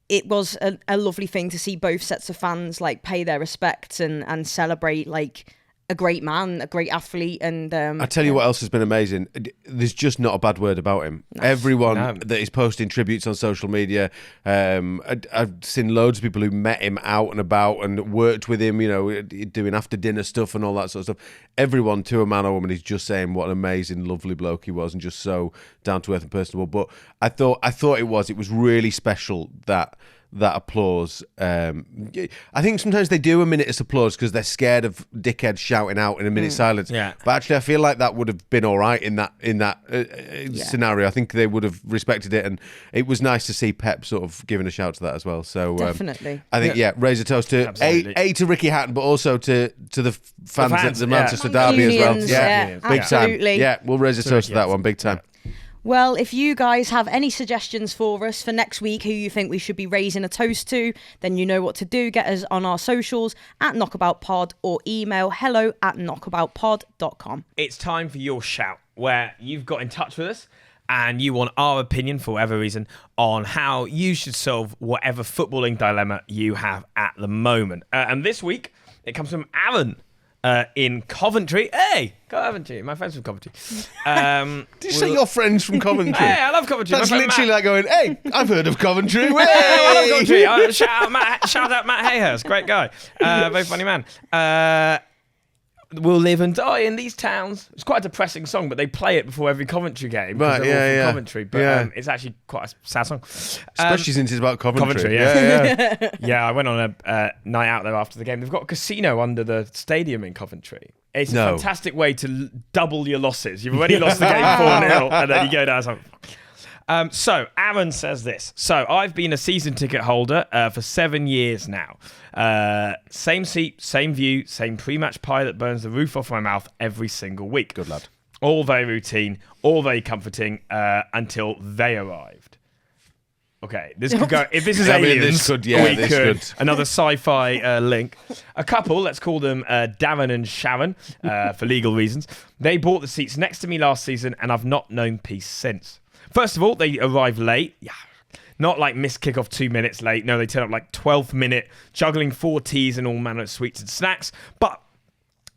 it was a lovely thing to see both sets of fans like pay their respects and celebrate like a great man, a great athlete, and I tell you what else has been amazing. There's just not a bad word about him. Everyone that is posting tributes on social media, I've seen loads of people who met him out and about and worked with him, you know, doing after dinner stuff and all that sort of stuff. Everyone, to a man or woman, is just saying what an amazing, lovely bloke he was and just so down to earth and personable. But I thought it was really special that applause. I think sometimes they do a minute's applause because they're scared of dickheads shouting out in a minute's silence. Yeah. But actually, I feel like that would have been all right in that scenario. I think they would have respected it, and it was nice to see Pep sort of giving a shout to that as well. So Definitely. I think raise a toast to Absolutely. to Ricky Hatton, but also to the fans at the yeah. Manchester Derby as well. Mancunians, big absolutely. time. Yeah, we'll raise a toast to that one, big time. Well, if you guys have any suggestions for us for next week, who you think we should be raising a toast to, then you know what to do. Get us on our socials at KnockaboutPod or email hello@knockaboutpod.com. It's time for your shout, where you've got in touch with us and you want our opinion, for whatever reason, on how you should solve whatever footballing dilemma you have at the moment. And this week, it comes from Aaron in Coventry. Hey, Coventry, my friends from Coventry. Did you say your friends from Coventry? Hey, I love Coventry. That's My friend literally Matt. like going, hey, I've heard of Coventry. Hey, I love Coventry. Shout out Matt Hayhurst, great guy, very funny man. We'll live and die in these towns. It's quite a depressing song, but they play it before every Coventry game. Right, They're all from yeah. Coventry, but Yeah. it's actually quite a sad song. Especially since it's about Coventry. Coventry, yeah. Yeah, I went on a night out there after the game. They've got a casino under the stadium in Coventry. It's No. a fantastic way to double your losses. You've already lost the game 4-0, and then you go down something. So Aaron says this. So I've been a season ticket holder for 7 years now. Same seat, same view, same pre-match pie that burns the roof off my mouth every single week. Good lad. All very routine, all very comforting until they arrived. Okay, this could go. If this is I mean, aliens, this could- yeah, we this could. could. Another sci-fi link. A couple, let's call them Darren and Sharon, for legal reasons. They bought the seats next to me last season, and I've not known peace since. First of all, they arrived late. Yeah. Not like missed kickoff 2 minutes late. No, they turn up like 12th minute, juggling 4 teas and all manner of sweets and snacks. But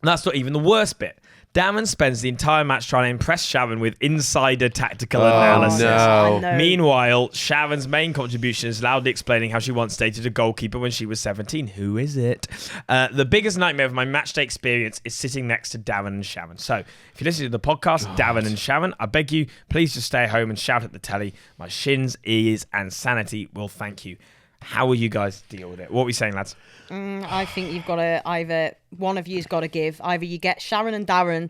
that's not even the worst bit. Darren spends the entire match trying to impress Sharon with insider tactical analysis. no. I know. Meanwhile, Sharon's main contribution is loudly explaining how she once dated a goalkeeper when she was 17. Who is it? The biggest nightmare of my matchday experience is sitting next to Darren and Sharon. So, if you listen to the podcast, Darren and Sharon, I beg you, please just stay home and shout at the telly. My shins, ears, and sanity will thank you. How will you guys deal with it? What are we saying, lads? I think you've got to either one of you's got to give. Either you get Sharon and Darren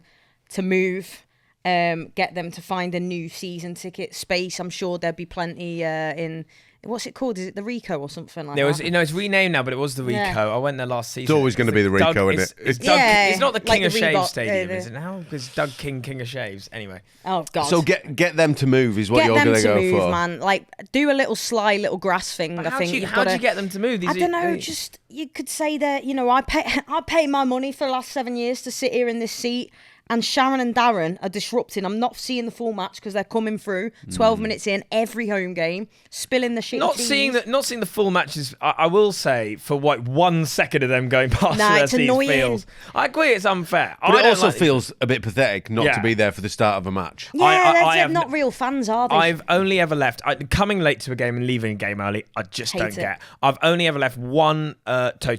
to move, get them to find a new season ticket space. I'm sure there'll be plenty in. What's it called? Is it the Rico or something like that? It's renamed now, but it was the Rico. Yeah. I went there last season. It's always going to be the Rico, isn't it? It's Doug, Yeah, it's not the King like of the Shaves Reebok, Stadium, the- is it now? It's Doug King of Shaves. Anyway. Oh God. So get them to move is what Get you're them going to go move, for. man. Like, do a little sly little grass thing. I think you've How got do to. you get them to move? I don't know. Just you could say that. I pay my money for the last 7 years to sit here in this seat. And Sharon and Darren are disrupting. I'm not seeing the full match because they're coming through 12 minutes in every home game, spilling the shit. Not seeing the full matches. I will say for 1 second of them going past their it's seats annoying. feels. I agree, it's unfair. But it also feels a bit pathetic not Yeah. to be there for the start of a match. Yeah, I they're have not real fans, are they? I've only ever left coming late to a game and leaving a game early. I just Hate don't it. get. I've only ever left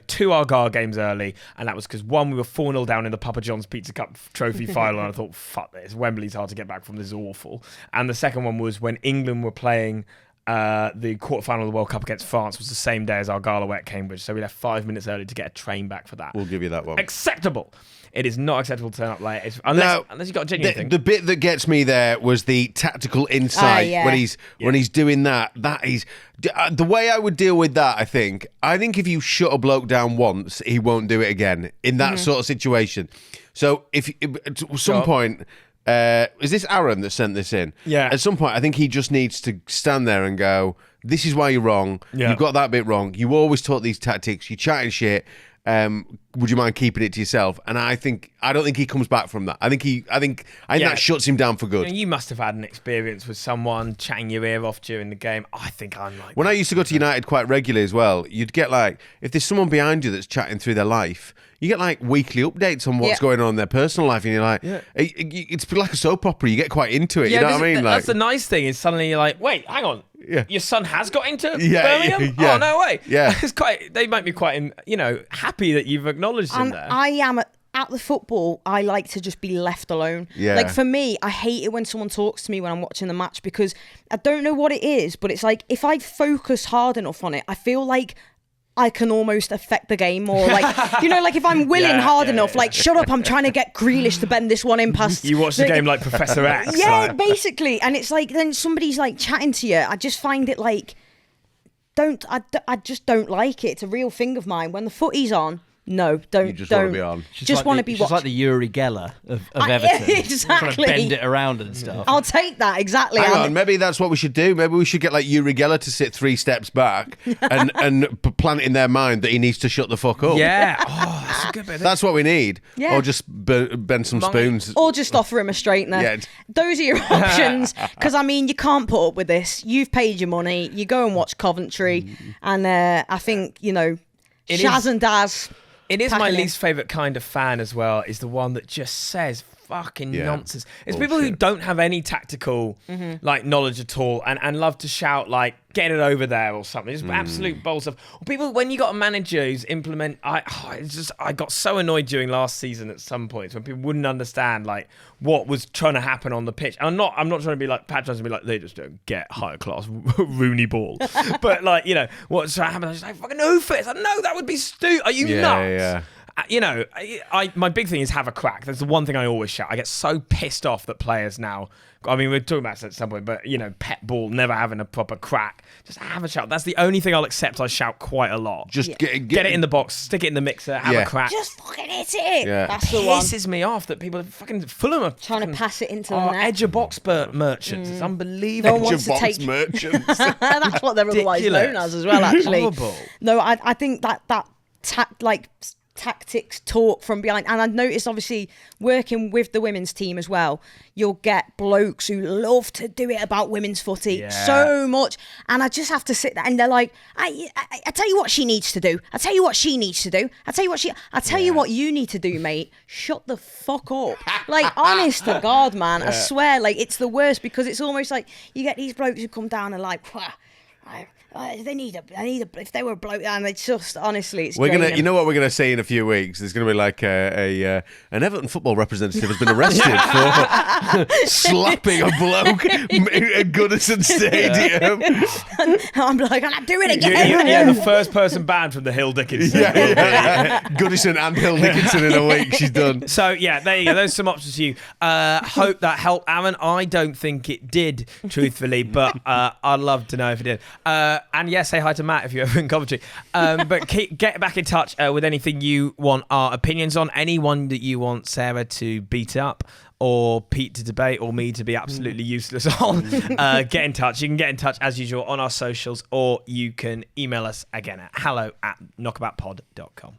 two Argyle games early, and that was because one, we were 4-0 down in the Papa John's Pizza Cup trophy final, and I thought, fuck this, Wembley's hard to get back from. This is awful. And the second one was when England were playing the quarterfinal of the World Cup against France. Was the same day as Argyle away at Cambridge, so we left 5 minutes early to get a train back for that. We'll give you that one. Acceptable. It is not acceptable to turn up late, unless you've got a genuine thing. The bit that gets me there was the tactical insight yeah. when he's doing that. That is the way I would deal with that. I think if you shut a bloke down once, he won't do it again in that sort of situation. So if at some point. Is this Aaron that sent this in? Yeah. At some point, I think he just needs to stand there and go, this is why you're wrong. Yeah. You've got that bit wrong. You always taught these tactics. You're chatting shit. Would you mind keeping it to yourself? And I don't think he comes back from that. I think that shuts him down for good. You must have had an experience with someone chatting your ear off during the game. I think I'm like... When I used to go to United quite regularly as well, you'd get like, if there's someone behind you that's chatting through their life, you get like weekly updates on what's going on in their personal life, and you're like, it's like a soap opera. You get quite into it. You know what I mean? That's the nice thing is suddenly you're like, wait, hang on. Yeah. Your son has got into Yeah, Birmingham? yeah. Oh, no way. Yeah. It's they make me quite, happy that you've acknowledged him there. I am at the football. I like to just be left alone. Yeah. Like for me, I hate it when someone talks to me when I'm watching the match because I don't know what it is, but it's like if I focus hard enough on it, I feel like I can almost affect the game more. Like, like if I'm willing hard enough, like, shut up, I'm trying to get Grealish to bend this one in past. You watch the game like Professor X. Yeah, like. basically. And it's like, then somebody's like chatting to you. I just find it like, I just don't like it. It's a real thing of mine. When the footy's on, no, don't. You just want to be on. Just want to be She's watching. like the Yuri Geller of Everton. Exactly. Trying to bend it around and stuff. I'll take that, exactly. Hang on, maybe that's what we should do. Maybe we should get like Yuri Geller to sit 3 steps back and plant in their mind that he needs to shut the fuck up. Yeah. Oh, that's a good bit. That's what we need. Yeah. Or just bend some spoons. Or just offer him a straightener. Yeah. Those are your options. Because, you can't put up with this. You've paid your money. You go and watch Coventry. And I think, Shaz and Daz. It is my packing in. least favourite kind of fan as well, is the one that just says fucking nonsense. It's people who Bullshit. don't have any tactical like knowledge at all and love to shout like, get it over there or something. Just absolute bold stuff. Or people, when you got a manager who's I got so annoyed during last season at some points when people wouldn't understand like what was trying to happen on the pitch. And I'm not trying to be like patronising and be like, they just don't get higher class Rooney ball. But like, what's trying to happen? I was just like, fucking who fits? I know that would be stupid. Are you nuts? Yeah. my big thing is have a crack. That's the one thing I always shout. I get so pissed off that players now. I mean, we're talking about this at some point, but pet ball, never having a proper crack. Just have a shout. That's the only thing I'll accept. I shout quite a lot. Just get it in the box, stick it in the mixer, have a crack. Just fucking hit it. Yeah. That's the one. Pisses me off that people are fucking Fulham are Trying to pass it into the net. edge of box merchants. It's unbelievable. No one wants to take merchants. That's what they're otherwise known as well. Actually, Horrible. no, I think that tactics talk from behind, and I've noticed obviously working with the women's team as well, you'll get blokes who love to do it about women's footy so much, and I just have to sit there and they're like, I tell you what she needs to do, I tell you what she needs to do, I tell you what you need to do, mate. Shut the fuck up. Like, honest to God, man, I swear, like, it's the worst, because it's almost like you get these blokes who come down and like, they need a if they were a bloke, and it's just, honestly, it's we're draining. gonna, you know what we're gonna see in a few weeks? There's gonna be like an Everton football representative has been arrested for slapping a bloke at Goodison Stadium. I'm like, I'm not doing it again. The first person banned from the Hill Dickinson. Goodison and Hill Dickinson in a week. She's done. So there you go. Those are some options for you. Hope that helped, Aaron. I don't think it did, truthfully, but I'd love to know if it did. And say hi to Matt if you're ever in Coventry. But get back in touch with anything you want our opinions on, anyone that you want Sarah to beat up, or Pete to debate, or me to be absolutely useless on. Get in touch. You can get in touch as usual on our socials, or you can email us again at hello@knockaboutpod.com.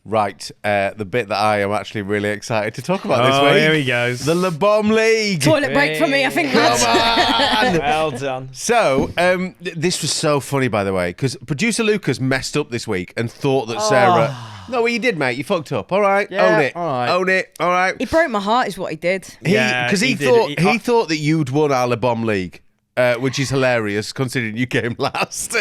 Right, the bit that I am actually really excited to talk about this week. Here he goes. The LEBOM League. Toilet break for me, I think. Come on. Well done. So, this was so funny, by the way, because producer Lucas messed up this week and thought that Sarah... No, well, you did, mate. You fucked up. All right, own it. All right. Own it. All right. He broke my heart, is what he did. Because he thought that you'd won our LEBOM League. Which is hilarious considering you came last.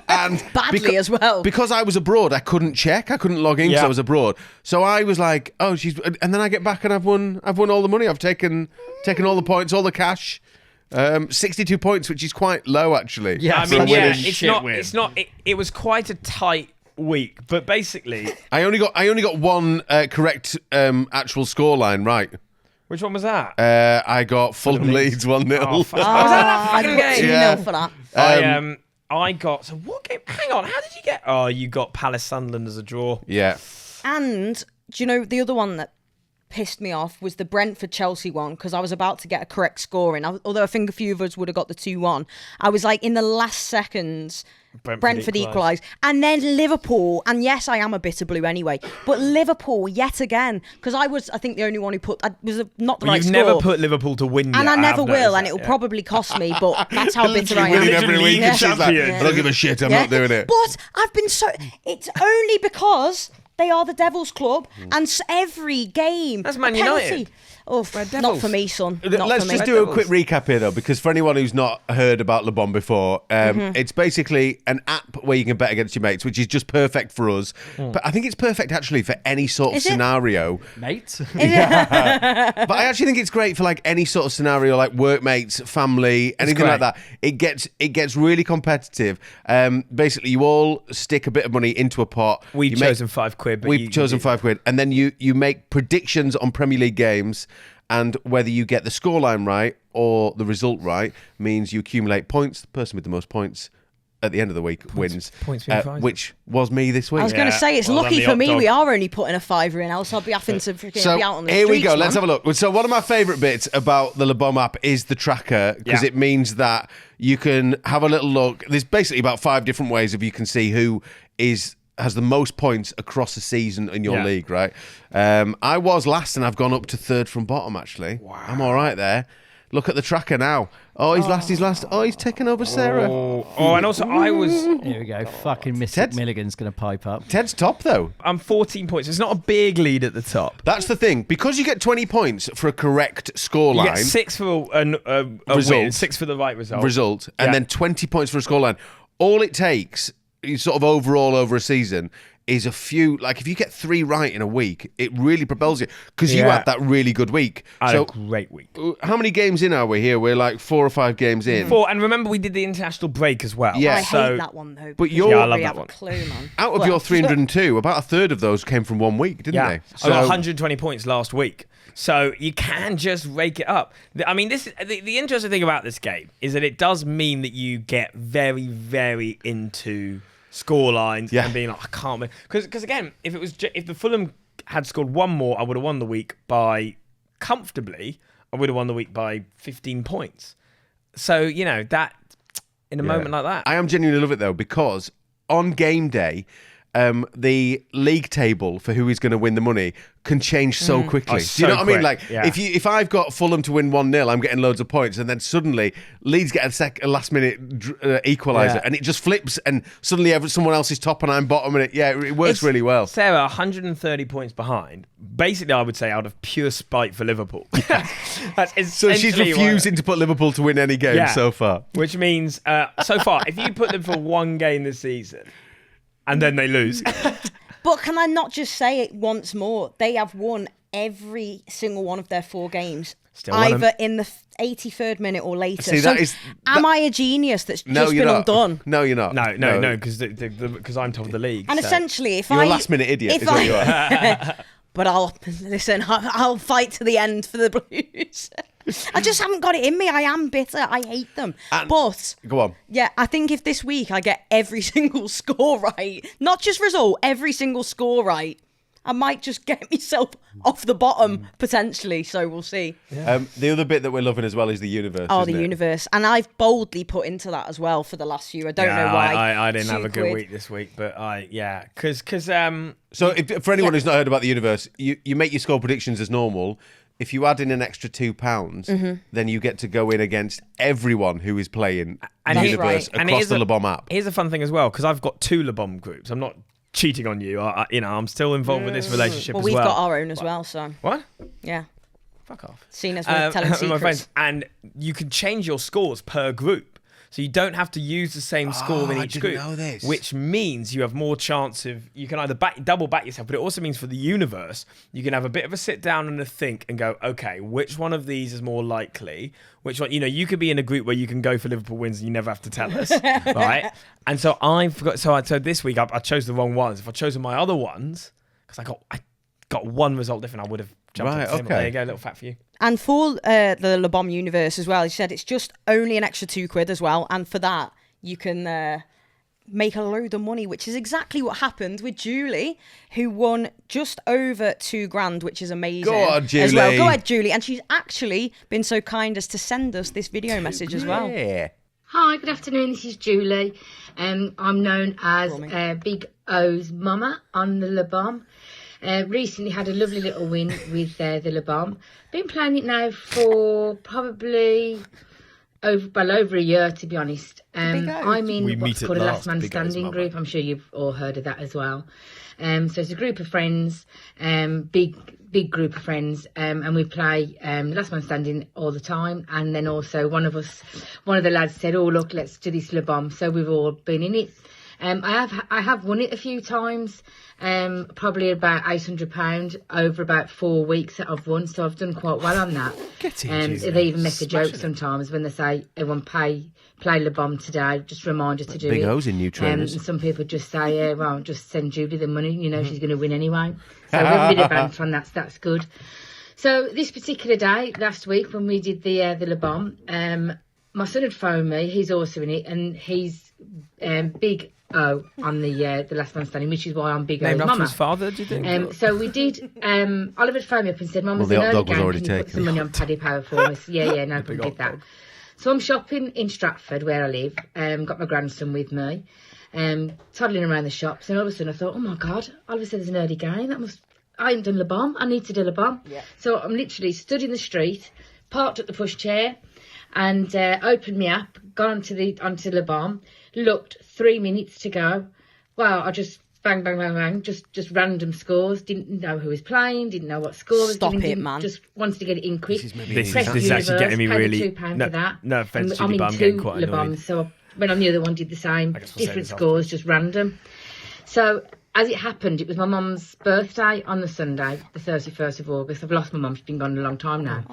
And Badly as well. Because I was abroad, I couldn't check. I couldn't log in because I was abroad. So I was like, oh, she's... And then I get back and I've won all the money. I've taken all the points, all the cash. 62 points, which is quite low, actually. Yeah, I mean, it's not. It was quite a tight week, but basically, I only got one correct actual scoreline right. which one was that? I got Fulham Leeds 1-0. Was that fucking game? 2-0 for that. I got. So what game? Hang on. How did you get? Oh, you got Palace Sunderland as a draw. Yeah. And do you know the other one that pissed me off was the Brentford Chelsea one, because I was about to get a correct scoring. Although I think a few of us would have got the 2-1. I was like, in the last seconds, Brentford equalised. And then Liverpool, and yes, I am a bitter blue anyway, but Liverpool yet again, because I think the only one who put, not the right You've score. never put Liverpool to win yet, and I never will, and it it'll probably cost me, but that's how bitter I am. Winning every week, and she's like, champions. I don't give a shit, I'm not doing it. But I've been it's only because they are the Devils Club, and every game, That's Man a penalty. United. Oh, not for me, son. Not Let's for me. just do a quick recap here, though, because for anyone who's not heard about LEBOM before, it's basically an app where you can bet against your mates, which is just perfect for us. But I think it's perfect, actually, for any sort of scenario. Mate. But I actually think it's great for like any sort of scenario, like workmates, family, anything like that. It gets really competitive. Basically, you all stick a bit of money into a pot. We've chosen £5. We've chosen £5, and then you make predictions on Premier League games. And whether you get the scoreline right or the result right means you accumulate points. The person with the most points at the end of the week wins, which was me this week. I was going to say, it's lucky for me we are only putting a $5 in, else I'll be having to freaking be out on the streets. Here we go, let's man. have a look. So one of my favourite bits about the LEBOM app is the tracker, because it means that you can have a little look. There's basically about 5 different ways of you can see who has the most points across the season in your league, right? I was last and I've gone up to 3rd from bottom, actually. Wow. I'm all right there. Look at the tracker now. Oh, he's last. Oh, he's taken over Sarah. Oh, and also I was... Here we go. Fucking Mystic Milligan's going to pipe up. Ted's top, though. I'm 14 points. It's not a big lead at the top. That's the thing. Because you get 20 points for a correct scoreline. You get 6 for a win, 6 for the right result. And then 20 points for a scoreline. All it takes... sort of overall over a season is a few. Like if you get 3 right in a week, it really propels you because you had that really good week. I had a great week. How many games in are we here? We're like 4 or 5 games in. 4, and remember we did the international break as well. Yeah. I hate that one though. But because you're- you I don't love really that have one. a clue, man. Out of your 302, about a third of those came from 1 week, didn't they? I got 120 points last week. So you can just rake it up. I mean, this the interesting thing about this game is that it does mean that you get very, very into score lines and being like, I can't win. Because again, if the Fulham had scored 1 more, I would have won the week by comfortably. I would have won the week by 15 points. So, you know, that in a moment like that. I am genuinely love it though, because on game day, the league table for who is going to win the money can change so quickly. Oh, Do you know what I mean? quick. Like if I've got Fulham to win 1-0, I'm getting loads of points, and then suddenly Leeds get a last minute equaliser, and it just flips, and suddenly someone else is top and I'm bottom, and it works really well. Sarah, 130 points behind. Basically, I would say out of pure spite for Liverpool. That's So she's refusing to put Liverpool to win any game so far. Which means, so far, if you put them for 1 game this season, and then they lose. But can I not just say it once more? They have won every single one of their 4 games. Still won 'em. Either in the 83rd minute or later. See, so that am I a genius that's No, just you're been not. undone? No, you're not. No, because I'm top of the league. And so. essentially, if You're I a last minute idiot, is what you are. But I'll fight to the end for the Blues. I just haven't got it in me. I am bitter. I hate them. But Go on. yeah, I think if this week I get every single score right, not just result, every single score right, I might just get myself off the bottom potentially. So we'll see. The other bit that we're loving as well is the universe. Oh, isn't the it? universe. And I've boldly put into that as well for the last few. I don't know why. I didn't have a good £2. week this week, but because So for anyone who's not heard about the universe, you make your score predictions as normal. If you add in an extra £2, then you get to go in against everyone who is playing the universe across the LEBOM app. Here's a fun thing as well, because I've got 2 LEBOM groups. I'm not cheating on you. I'm still involved with this relationship Well, as we've well. got our own as well, so What? yeah. Fuck off. Seen as we're telling my secrets. friends, and you can change your scores per group. So you don't have to use the same score in I each didn't group, know this. which means you have more chance of, you can either double back yourself, but it also means for the universe, you can have a bit of a sit down and a think and go, okay, which one of these is more likely? Which one, you could be in a group where you can go for Liverpool wins and you never have to tell us, right? And so so this week I chose the wrong ones. If I'd chosen my other ones, because I got 1 result different, I would have jumped Right, on the table. okay. There you go, a little fact for you. And for the LEBOM Universe as well, he said it's just only an extra £2 as well. And for that, you can make a load of money, which is exactly what happened with Julie, who won just over £2,000, which is amazing. Go on, As well. Julie. Go ahead, Julie. And she's actually been so kind as to send us this video message as well. Yeah. Hi, good afternoon. This is Julie. I'm known as Big O's mama on the LEBOM. Recently had a lovely little win with the LEBOM. Been playing it now for probably over a year, to be honest. I'm in We what's meet at called a last, last man Big O's standing mama. group. I'm sure you've all heard of that as well. So it's a group of friends, big group of friends, and we play last man standing all the time. And then also one of the lads said, "Oh look, let's do this LEBOM." So we've all been in it. I have won it a few times, probably about £800 over about 4 weeks that I've won, so I've done quite well on that. They even make a joke sometimes when they say everyone play LEBOM today, just a reminder to do Big it. O's in new trainers. And some people just say, well, just send Julie the money, she's going to win anyway. So we have a bit of banter on that, so that's good. So this particular day, last week, when we did the LEBOM, my son had phoned me, he's also in it, and he's Big O on the last man standing, which is why I'm Big O's Named after mama. his father, do you think? So we did. Oliver phoned me up and said, "Mum, Well, there's the an hot early dog was game. already Can you put taken." some money on Paddy Power for us?" Yeah, no problem. Did that. So I'm shopping in Stratford, where I live. Got my grandson with me, toddling around the shops, and all of a sudden I thought, "Oh my God!" Oliver said, "There's an early game. I ain't done LEBOM. I need to do LEBOM." Yeah. So I'm literally stood in the street, parked at the pushchair, and opened my app, gone onto LEBOM, looked 3 minutes to go. Wow, I just bang, bang, bang, bang, just random scores. Didn't know who was playing, didn't know what score was Stop giving, it, man. Just wanted to get it in quick. This Pressed is actually getting me Universe, really. paid the £2 for that. No offense, I'm Julie, in but I'm getting 2 quite annoyed. LEBOMs, so I went on the other one, did the same, guess we'll say different this scores, just random. So as it happened, it was my mum's birthday on the Sunday, the 31st of August. I've lost my mum. She's been gone a long time now.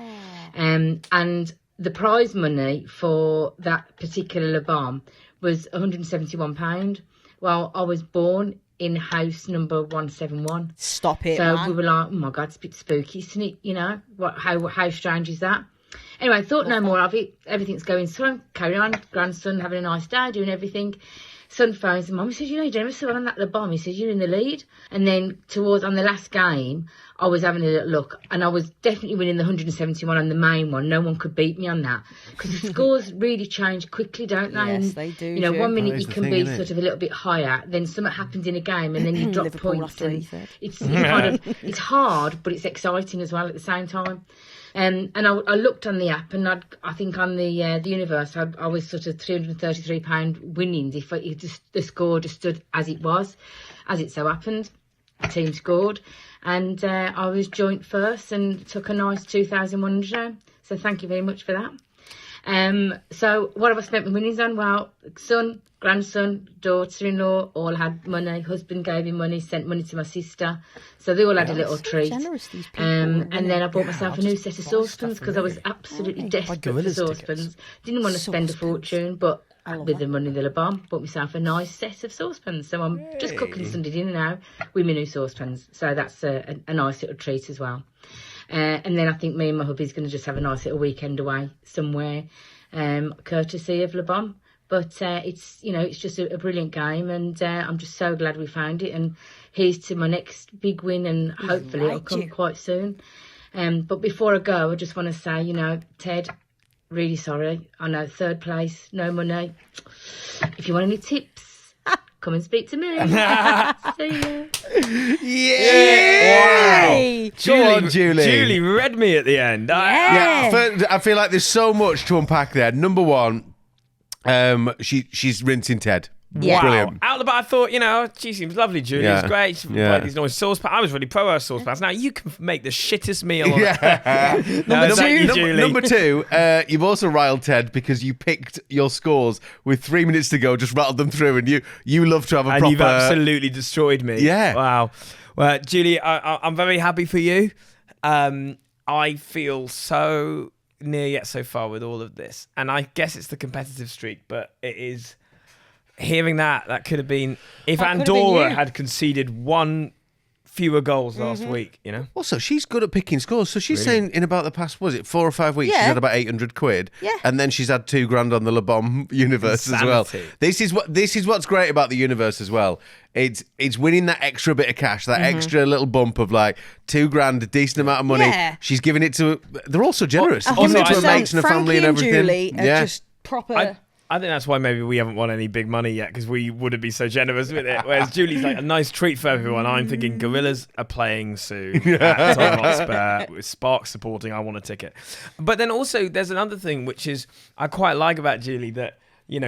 And the prize money for that particular LEBOM was £171. Well, I was born in house number 171. Stop it, So man. we were like, oh my God, it's a bit spooky, isn't it? You know, how strange is that? Anyway, I thought no more of it. Everything's going so carry on. Grandson having a nice day, doing everything. Son phones and Mum, he says, you know, you did so well on that LEBOM. He says, you're in the lead. And then on the last game, I was having a little look, and I was definitely winning the 171 on the main one. No one could beat me on that. Because the scores really change quickly, don't they? Yes, and, they do. You know, Jim. 1 minute That is you the can thing, be isn't it? sort of a little bit higher, then something happens in a game, and then you drop Liverpool points. after And 83rd. it's kind of, it's hard, but it's exciting as well at the same time. And I looked on the app, and I think on the Universe, I was sort of £333 winnings if the score just stood as it was. As it so happened, the team scored, and I was joint first and took a nice 2,100 home. So thank you very much for that. So what have I spent my winnings on? Well, son, grandson, daughter-in-law all had money. Husband gave me money, sent money to my sister. So they all had a little so treat. generous, these people, And really. then I bought myself a I'll new just set of buy saucepans stuff because I was really. absolutely desperate for Gorillas tickets. saucepans. Didn't want to spend a fortune, but with the money of the LEBOM, bought myself a nice set of saucepans. So I'm just cooking Sunday dinner now with my new saucepans. So that's a nice little treat as well. And then I think me and my hubby's going to just have a nice little weekend away somewhere, courtesy of LEBOM. But it's just a brilliant game, and I'm just so glad we found it. And here's to my next big win, and hopefully it'll come quite soon. But before I go, I just want to say, Ted, really sorry. I know, third place, no money. If you want any tips, come and speak to me. See ya. Yay! Go on, Julie. Julie read me at the end. I feel like there's so much to unpack there. Number one, she's rinsing Ted. Yeah. Wow. Brilliant. Out of the bat, I thought, she seems lovely, Julie. Yeah. It's great. She Yeah. played these nice saucepans. I was really pro her saucepans. Now, you can make the shittest meal on Number two, you've also riled Ted because you picked your scores with 3 minutes to go, just rattled them through, and you love to have a and proper... you've absolutely destroyed me. Yeah. Wow. Well, Julie, I'm very happy for you. I feel so near yet so far with all of this. And I guess it's the competitive streak, but it is... Hearing that could have been... If That could have been Andorra you. had conceded one fewer goals last week, Also, she's good at picking scores. So she's saying in about the past, was it 4 or 5 weeks, she's Yeah. had about 800 quid. Yeah. And then she's had £2,000 on the LEBOM Universe as well. Insanity. This is what's great about the Universe as well. It's winning that extra bit of cash, that extra little bump of like £2,000, a decent amount of money. Yeah. She's giving it to... They're all so generous. They're giving it to her 100%. mates and her family and Frankie everything. Julie are just proper... I think that's why maybe we haven't won any big money yet, because we wouldn't be so generous with it. Whereas Julie's like a nice treat for everyone. I'm thinking Gorillas are playing soon at Tottenham Hotspur with Sparks supporting. I want a ticket. But then also there's another thing which is I quite like about Julie, that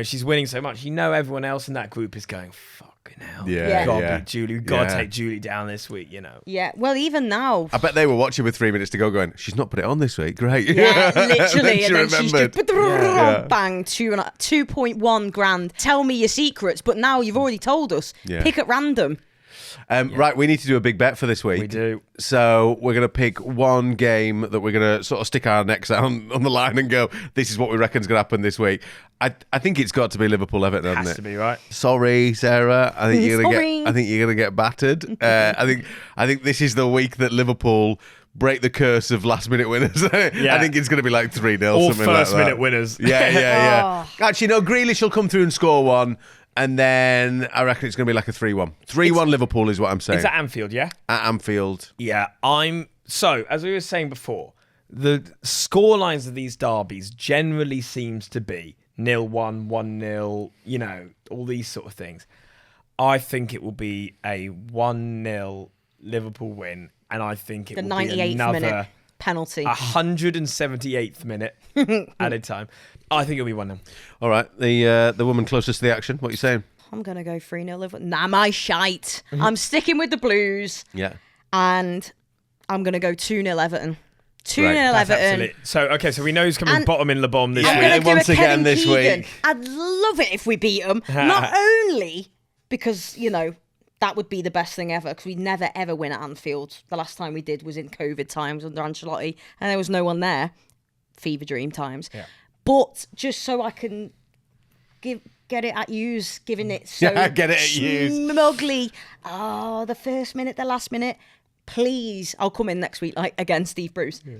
she's winning so much. Everyone else in that group is going, fucking hell. Yeah, Gotta yeah. beat Julie. We've got to Yeah. take Julie down this week. Yeah, well, even now... I bet they were watching with 3 minutes to go going, she's not put it on this week. Great. Yeah, literally. And And then she's just Yeah. bang, 2.1 grand. Tell me your secrets, but now you've already told us. Yeah. Pick at random. Right, we need to do a big bet for this week. We do. So we're going to pick one game that we're going to sort of stick our necks out on the line and go, this is what we reckon is going to happen this week. I think it's got to be Liverpool-Everton, hasn't Has it? to be, right? Sorry, Sarah. I think you're Sorry. going to get battered. I think this is the week that Liverpool break the curse of last-minute winners. Yeah. I think it's going to be like 3-0, All something like that. first-minute winners. Yeah. Actually, no, Grealish will come through and score one. And then I reckon it's going to be like a 3-1. 3-1 Liverpool is what I'm saying. It's at Anfield, yeah? At Anfield. Yeah, so as we were saying before, the score lines of these derbies generally seems to be 0-1, 1-0, all these sort of things. I think it will be a 1-0 Liverpool win, and I think it The will be 98th another minute penalty. 178th minute added time. I think it'll be 1-0. All right, the woman closest to the action. What are you saying? I'm going to go 3-0 Liverpool. Nah, my shite. I'm sticking with the Blues, Yeah. and I'm going to go 2-0 Everton. 2-0 Right, That's Everton. absolutely. So we know who's coming And bottom in LEBOM this I'm week. going to do once a again Kevin this Keegan. week. I'd love it if we beat them. Not only because, that would be the best thing ever, because we never ever win at Anfield. The last time we did was in COVID times under Ancelotti, and there was no one there. Fever dream times. Yeah. But just so I can get it at yous, giving it so get it at yous. Smugly. Oh, the first minute, the last minute. Please, I'll come in next week like again, Steve Bruce. Yeah.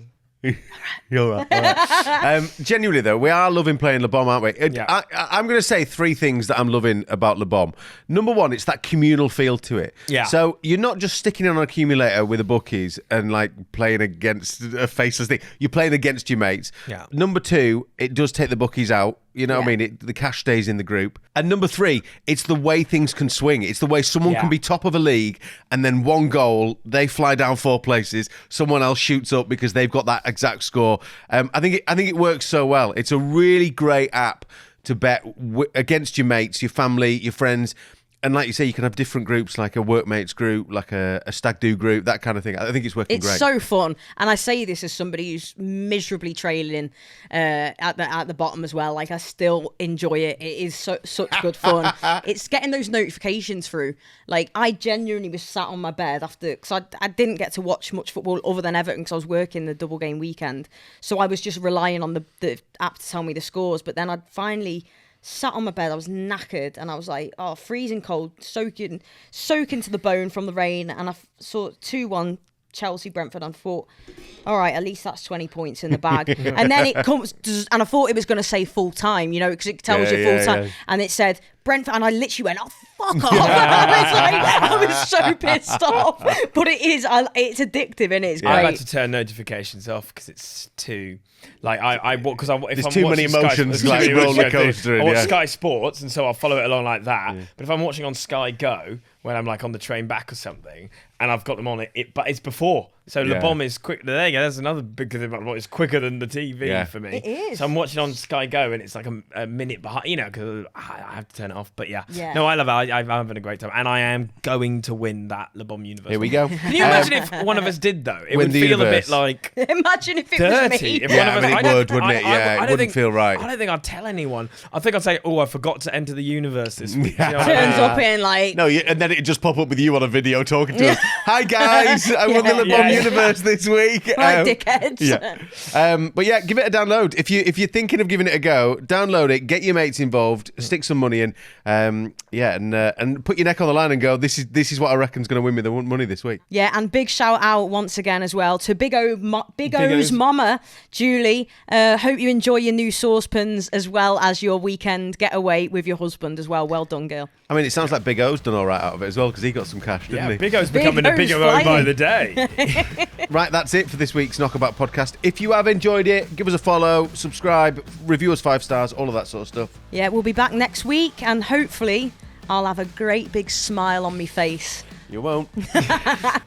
You're all right. Genuinely though, we are loving playing LEBOM, aren't we? Yeah. I'm going to say 3 things that I'm loving about LEBOM. Number 1, it's that communal feel to it. Yeah. So you're not just sticking on an accumulator with the bookies and like playing against a faceless thing. You're playing against your mates. Yeah. Number 2, it does take the bookies out. You know what I mean? The cash stays in the group. And number 3, it's the way things can swing. It's the way someone can be top of a league and then one goal, they fly down 4 places, someone else shoots up because they've got that exact score. I think it works so well. It's a really great app to bet against your mates, your family, your friends. And like you say, you can have different groups, like a workmates group, like a stag do group, that kind of thing. I think it's working great. It's so fun. And I say this as somebody who's miserably trailing at the bottom as well. Like, I still enjoy it. It is such good fun. It's getting those notifications through. Like, I genuinely was sat on my bed after, because I didn't get to watch much football other than Everton because I was working the double game weekend. So I was just relying on the app to tell me the scores. But then I'd finally sat on my bed, I was knackered, and I was like, oh, freezing cold, soaking to the bone from the rain, and I saw 2-1 Chelsea Brentford, and I thought, all right, at least that's 20 points in the bag. And then it comes, and I thought it was going to say full time, you know, because it tells you full time, and it said Brentford, and I literally went, oh, fuck off. I was so pissed off. But it's addictive, and it's great. I've had to turn notifications off because it's too, like, there's too many emotions, like roller coaster. I watch Sky Sports, and so I'll follow it along like that. Yeah. But if I'm watching on Sky Go, when I'm like on the train back or something, and I've got them on but it's before. So LEBOM is quick. There you go. That's another big thing about LEBOM. It's quicker than the TV for me. It is. So I'm watching on Sky Go, and it's like a minute behind, you know, because I have to turn it off. But no, I love it. I'm having a great time, and I am going to win that LEBOM Universe. Here we go. Can you imagine if one of us did though? It would feel a bit like imagine if it dirty. was me. If one of us, it would, wouldn't it? Yeah, it wouldn't feel right. I don't think I'd tell anyone. I think I'd say, "Oh, I forgot to enter the universe this week." Turns up in like and then it'd just pop up with you on a video talking to us. Hi guys, I won the LEBOM Universe this week. Right, dickheads. But yeah, give it a download. If you're thinking of giving it a go, download it. Get your mates involved. Stick some money in. And put your neck on the line and go. This is what I reckon's going to win me the money this week. Yeah, and big shout out once again as well to Big O's mama, Julie. Hope you enjoy your new saucepans as well as your weekend getaway with your husband as well. Well done, girl. I mean, it sounds like Big O's done all right out of it as well because he got some cash, didn't he? Big O's becoming a bigger O by the day. Right, that's it for this week's Knockabout podcast. If you have enjoyed it, give us a follow, subscribe, review us 5 stars, all of that sort of stuff. Yeah, we'll be back next week, and hopefully I'll have a great big smile on my face. You won't.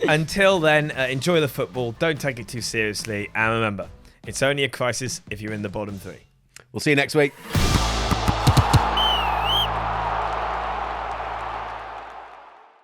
Until then, enjoy the football. Don't take it too seriously. And remember, it's only a crisis if you're in the bottom 3. We'll see you next week.